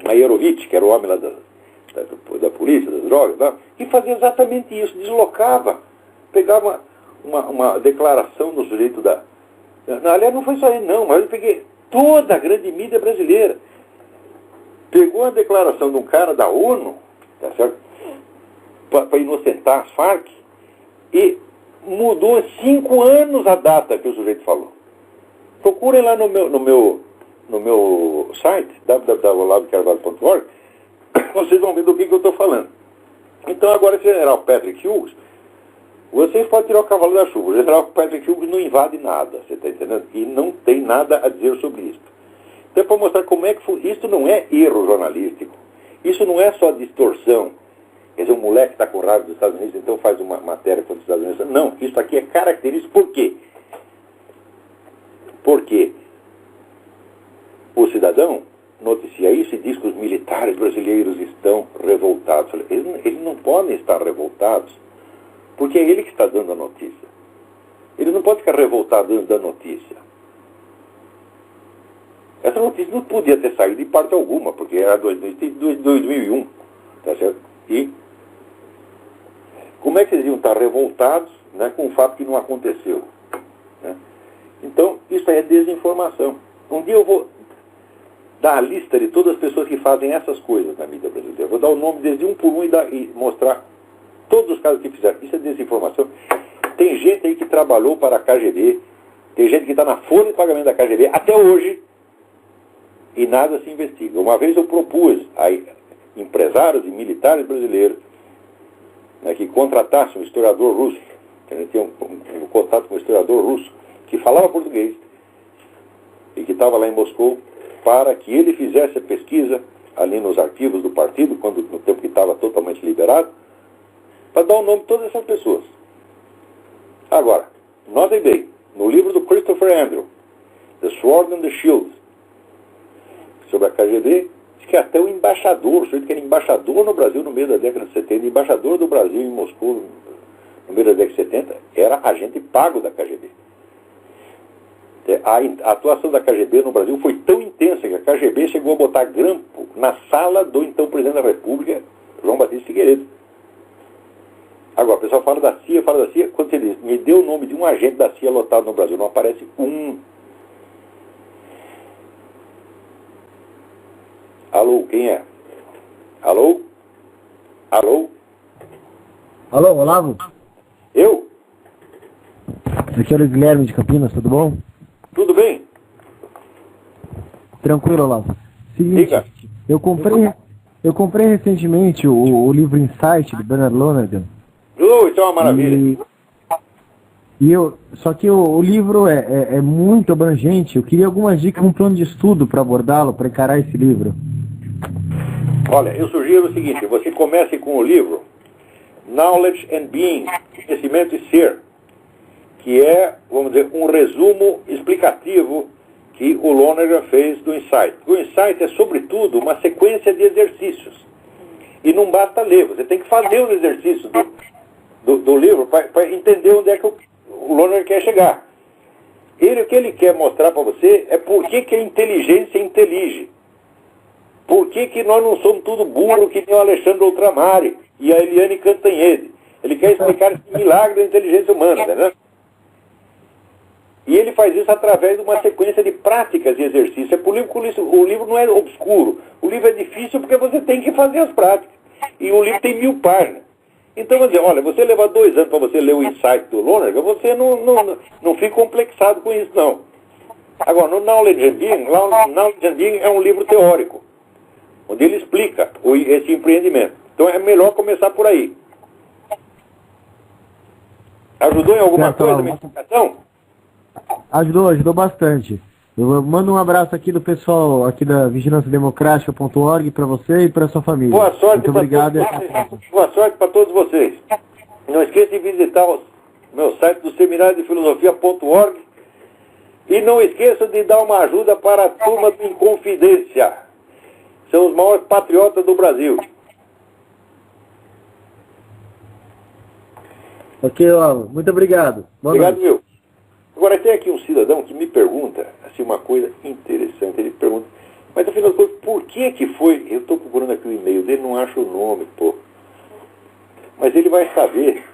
Maierovitch, que era o homem lá da polícia, das drogas, tá? E fazia exatamente isso, deslocava, pegava uma declaração do sujeito da... Aliás, não foi só ele não, mas eu peguei toda a grande mídia brasileira. Pegou a declaração de um cara da ONU, tá certo? Para inocentar as Farc, e mudou 5 anos a data que o sujeito falou. Procurem lá no meu site, www.olavocarvalho.org, vocês vão ver do que eu estou falando. Então agora esse general Patrick Hughes, vocês podem tirar o cavalo da chuva. O general Patrick Hughes não invade nada, você está entendendo? E não tem nada a dizer sobre isso. Então, para mostrar como é que foi, isso não é erro jornalístico, isso não é só distorção. Quer dizer, um moleque está com raiva dos Estados Unidos, então faz uma matéria contra os Estados Unidos. Não, isso aqui é característico. Por quê? Porque o cidadão noticia isso e diz que os militares brasileiros estão revoltados. Eles não podem estar revoltados, porque é ele que está dando a notícia. Ele não pode ficar revoltado dando a notícia. Essa notícia não podia ter saído de parte alguma, porque era 2001, tá certo? E como é que eles iam estar revoltados, né, com um fato que não aconteceu? Né? Então, isso aí é desinformação. Um dia eu vou dar a lista de todas as pessoas que fazem essas coisas na mídia brasileira. Eu vou dar o nome desde um por um e mostrar todos os casos que fizeram. Isso é desinformação. Tem gente aí que trabalhou para a KGB, tem gente que está na folha de pagamento da KGB até hoje, e nada se investiga. Uma vez eu propus a empresários e militares brasileiros, né, que contratassem um historiador russo, que a gente tinha um contato com um historiador russo, que falava português, e que estava lá em Moscou, para que ele fizesse a pesquisa ali nos arquivos do partido, no tempo que estava totalmente liberado, para dar o nome de todas essas pessoas. Agora, notem bem, no livro do Christopher Andrew, The Sword and the Shield, sobre a KGB, diz que até o embaixador, o sujeito que era embaixador no Brasil no meio da década de 70, embaixador do Brasil em Moscou no meio da década de 70, era agente pago da KGB. A atuação da KGB no Brasil foi tão intensa que a KGB chegou a botar grampo na sala do então presidente da República, João Batista Figueiredo. Agora, o pessoal fala da CIA, quando você diz, me deu o nome de um agente da CIA lotado no Brasil, não aparece um. Alô, quem é? Alô? Alô? Alô, Olavo? Eu? Aqui é o Guilherme de Campinas, tudo bom? Tudo bem? Tranquilo, Olavo. Seguinte, Diga. eu comprei recentemente o livro Insight, de Bernard Lonergan. Isso é uma maravilha. Só que o livro é muito abrangente. Eu queria algumas dicas, um plano de estudo para abordá-lo, para encarar esse livro. Olha, eu sugiro o seguinte, você comece com o livro Knowledge and Being, Conhecimento e Ser, que é, vamos dizer, um resumo explicativo que o Lonergan fez do Insight. O Insight é, sobretudo, uma sequência de exercícios. E não basta ler, você tem que fazer os exercícios do livro para entender onde é que o Lonergan quer chegar. O que ele quer mostrar para você é por que a inteligência intelige. Por que nós não somos tudo burro que nem o Alexandre Outramare e a Eliane Cantanhede. Ele quer explicar esse milagre da inteligência humana, né? E ele faz isso através de uma sequência de práticas e exercícios. É por livro que o livro não é obscuro. O livro é difícil porque você tem que fazer as práticas. E o livro tem 1000 páginas. Então, vou dizer, olha, você levar 2 anos para você ler o Insight do Lonergan, você não fica complexado com isso, não. Agora, no Knowledge and Being é um livro teórico, onde ele explica esse empreendimento. Então, é melhor começar por aí. Ajudou em alguma coisa a minha explicação? Ajudou bastante. Eu mando um abraço aqui do pessoal aqui da vigilânciademocrática.org para você e para sua família. Boa sorte. Muito obrigado. Boa sorte para todos vocês. Não esqueça de visitar o meu site do Seminário de Filosofia.org e não esqueça de dar uma ajuda para a turma do Inconfidência. São os maiores patriotas do Brasil. Ok, Olavo. Muito obrigado. Obrigado, meu. Agora, tem aqui um cidadão que me pergunta, assim, uma coisa interessante. Ele pergunta, mas afinal de contas, por que foi... Eu estou procurando aqui o e-mail dele, não acho o nome, pô. Mas ele vai saber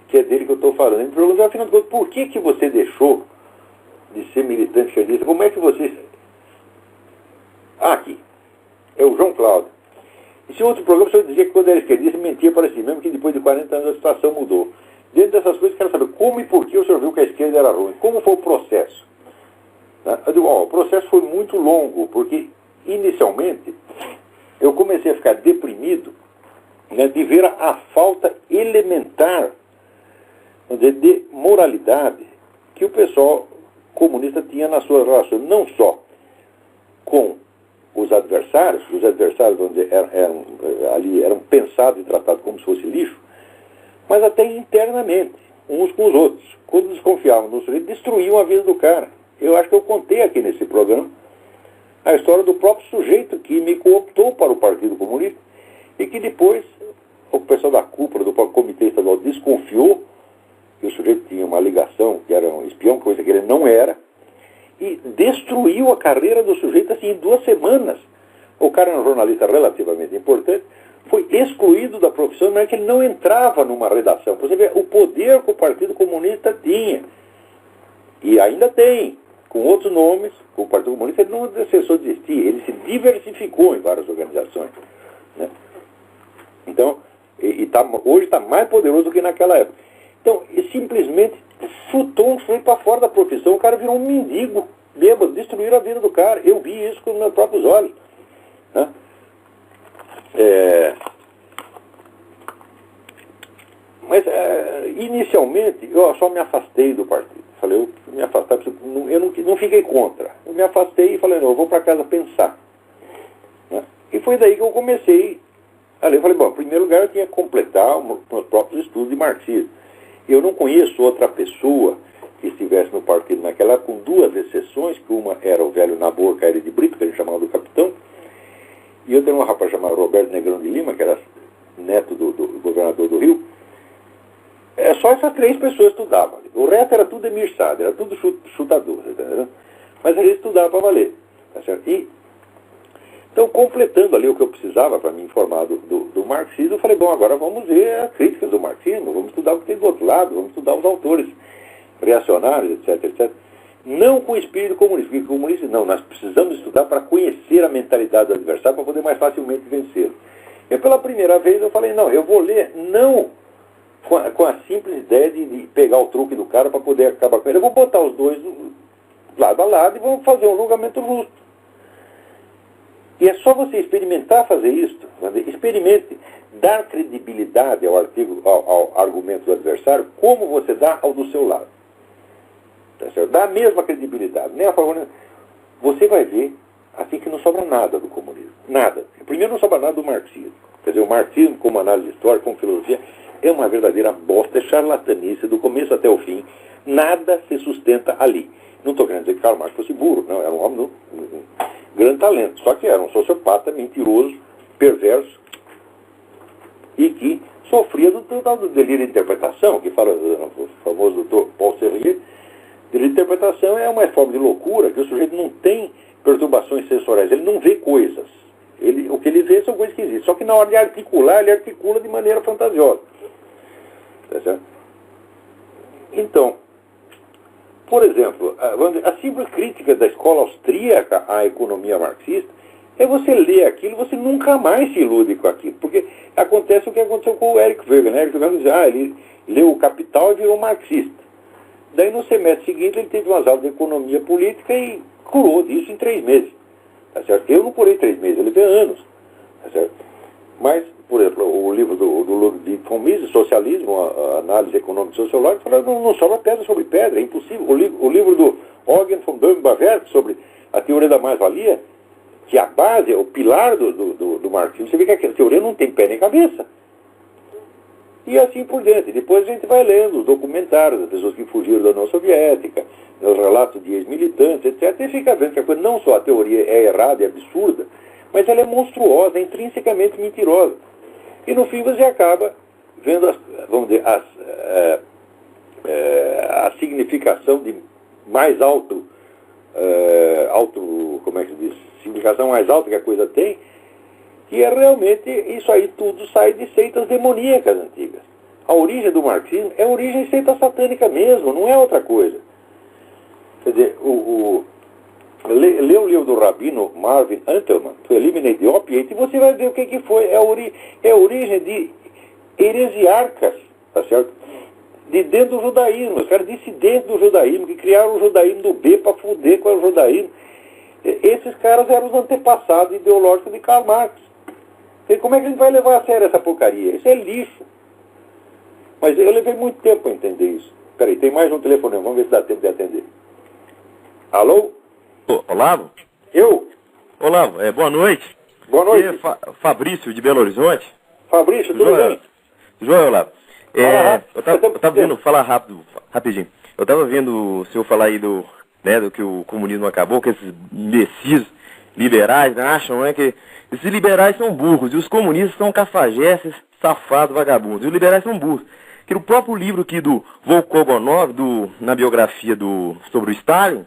que é dele que eu estou falando. Ele me pergunta, afinal de contas, por que você deixou de ser militante esquerdista, como é que vocês... Ah, aqui. É o João Cláudio. Esse outro programa, o senhor dizia que quando era esquerdista mentia para si mesmo, que depois de 40 anos a situação mudou. Dentro dessas coisas, quero saber como e por que o senhor viu que a esquerda era ruim. Como foi o processo? Eu digo, o processo foi muito longo, porque inicialmente eu comecei a ficar deprimido, né, de ver a falta elementar, vamos dizer, de moralidade que o pessoal comunista tinha nas suas relações, não só com os adversários, vamos dizer, eram pensados e tratados como se fosse lixo, mas até internamente, uns com os outros. Quando desconfiavam do sujeito, destruíam a vida do cara. Eu acho que eu contei aqui nesse programa a história do próprio sujeito que me cooptou para o Partido Comunista e que depois o pessoal da cúpula, do Comitê Estadual, desconfiou que o sujeito tinha uma ligação, que era um espião, coisa que ele não era, e destruiu a carreira do sujeito assim em 2 semanas. O cara era um jornalista relativamente importante, foi excluído da profissão, mas que ele não entrava numa redação. Você vê o poder que o Partido Comunista tinha. E ainda tem, com outros nomes, o Partido Comunista ele não cessou de existir, ele se diversificou em várias organizações. Né? Então, hoje está mais poderoso do que naquela época. Então, simplesmente chutou um sujeito para fora da profissão, o cara virou um mendigo, bêbado, destruíram a vida do cara. Eu vi isso com os meus próprios olhos. Né? Mas, inicialmente, eu só me afastei do partido. Falei, eu me afastar, eu não fiquei contra. Eu me afastei e falei, não, eu vou para casa pensar. Né? E foi daí que eu comecei. Ali eu falei, bom, em primeiro lugar eu tinha que completar os meus próprios estudos de marxismo. Eu não conheço outra pessoa que estivesse no partido naquela época, com 2 exceções, que uma era o velho Nabor Caire de Brito, que a gente chamava do capitão, e outra era um rapaz chamado Roberto Negrão de Lima, que era neto do governador do Rio. Só essas 3 pessoas estudavam. O resto era tudo Emir Sader, era tudo chutador, tá, mas eles estudavam para valer. Tá certo? Então, completando ali o que eu precisava para me informar do marxismo, eu falei, bom, agora vamos ver a crítica do marxismo, vamos estudar o que tem do outro lado, vamos estudar os autores reacionários, etc, etc. Não com o espírito comunista, porque comunista não, nós precisamos estudar para conhecer a mentalidade do adversário, para poder mais facilmente vencê-lo. E pela primeira vez eu falei, não, eu vou ler, não com a simples ideia de pegar o truque do cara para poder acabar com ele. Eu vou botar os dois lado a lado e vamos fazer um julgamento justo. E é só você experimentar fazer isso, experimente dar credibilidade ao argumento do adversário como você dá ao do seu lado. Tá certo? Dá a mesma credibilidade. Nem a favor, você vai ver assim que não sobra nada do comunismo. Nada. Primeiro não sobra nada do marxismo. Quer dizer, o marxismo como análise histórica, como filosofia, é uma verdadeira bosta, é charlatanice do começo até o fim. Nada se sustenta ali. Não estou querendo dizer que Karl Marx fosse burro, não, era um homem de grande talento, só que era um sociopata, mentiroso, perverso, e que sofria do delírio de interpretação, que fala o famoso doutor Paul Serrier. Delírio de interpretação é uma forma de loucura, que o sujeito não tem perturbações sensoriais, ele não vê coisas. O que ele vê são coisas que existem, só que na hora de articular, ele articula de maneira fantasiosa. Tá certo? Então, por exemplo, a simples crítica da escola austríaca à economia marxista é você ler aquilo, você nunca mais se ilude com aquilo, porque acontece o que aconteceu com o Eric Wegener, né? Eric Wegener diz, ele leu o Capital e virou marxista. Daí no semestre seguinte ele teve umas aulas de economia política e curou disso em 3 meses. Tá certo? Eu não curei 3 meses, eu levei anos. Tá certo? Mas, por exemplo, o livro do Ludwig von Mises, Socialismo, a análise econômica e sociológica, fala, não sobra pedra sobre pedra, é impossível. O livro do Eugen von Böhm-Bawerk sobre a teoria da mais-valia, que a base, o pilar do marxismo, você vê que aquela teoria não tem pé nem cabeça. E assim por diante. Depois a gente vai lendo os documentários das pessoas que fugiram da União Soviética, os relatos de ex-militantes, etc. E fica vendo que a coisa, não só a teoria é errada e absurda, mas ela é monstruosa, é intrinsecamente mentirosa. E no fim você acaba vendo, vamos dizer, a significação de mais como é que se diz? Significação mais alta que a coisa tem, que é realmente, isso aí tudo sai de seitas demoníacas antigas. A origem do marxismo é a origem seita satânica mesmo, não é outra coisa. Quer dizer, lê o livro do Rabino Marvin Antelman, To Eliminate the Opiate, e você vai ver o que foi. É a origem de heresiarcas, tá certo? De dentro do judaísmo, os caras dissidentes do judaísmo, que criaram o judaísmo do B para fuder com o judaísmo. Esses caras eram os antepassados ideológicos de Karl Marx. E como é que a gente vai levar a sério essa porcaria? Isso é lixo. Mas eu levei muito tempo para entender isso. Peraí, tem mais um telefone, vamos ver se dá tempo de atender. Alô? Olavo? Eu? Olavo, boa noite. Boa noite. Fabrício, de Belo Horizonte. Fabrício, tudo bem? João, Olavo. Fala eu tava vendo, falar rapidinho. Eu tava vendo o senhor falar aí do que o comunismo acabou, que esses imbecis liberais acham, que esses liberais são burros, e os comunistas são cafajestes, safados, vagabundos. E os liberais são burros. Que no próprio livro aqui do Volkogonov, na biografia sobre o Stalin,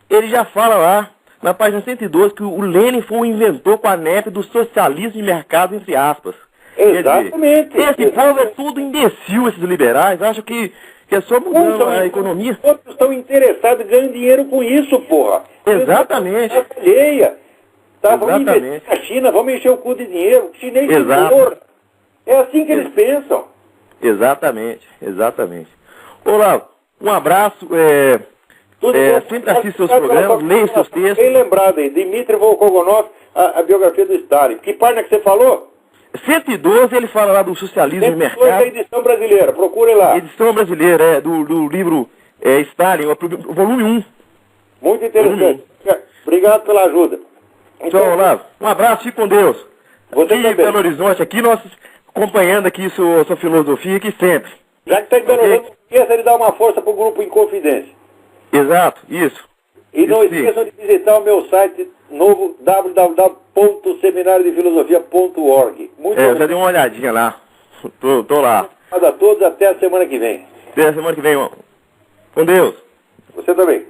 ele já fala lá, na página 112, que o Lenin foi o inventor com a neve do socialismo de mercado, entre aspas. Exatamente. Quer dizer, esse povo é tudo imbecil, esses liberais, acham que é só mudando a economia. Todos estão interessados em ganhar dinheiro com isso, porra. Exatamente. Tá, vamos investir na China, vamos encher o cu de dinheiro. O chinês tem porra. É assim que eles pensam. Exatamente. Olá, um abraço. Sempre assista seus programas, leia seus textos. Bem lembrado aí, Dmitry Volkogonov, a biografia do Stalin. Que página que você falou? 112, ele fala lá do socialismo de mercado. É edição brasileira, procure lá. Edição brasileira, do livro Stalin, o volume 1. Muito interessante. Obrigado pela ajuda. Então, Olavo, um abraço, fique com Deus. Você aqui em Belo Horizonte, aqui nós acompanhando aqui sua filosofia aqui sempre. Já que está em Belo Horizonte, não esqueça de dar uma força para o grupo Inconfidência. Exato, isso. E não esqueçam de visitar o meu site novo, www.seminariodefilosofia.org. Muito eu já dei uma olhadinha lá. Tô lá. Obrigado a todos, até a semana que vem. Até a semana que vem, com Deus. Você também.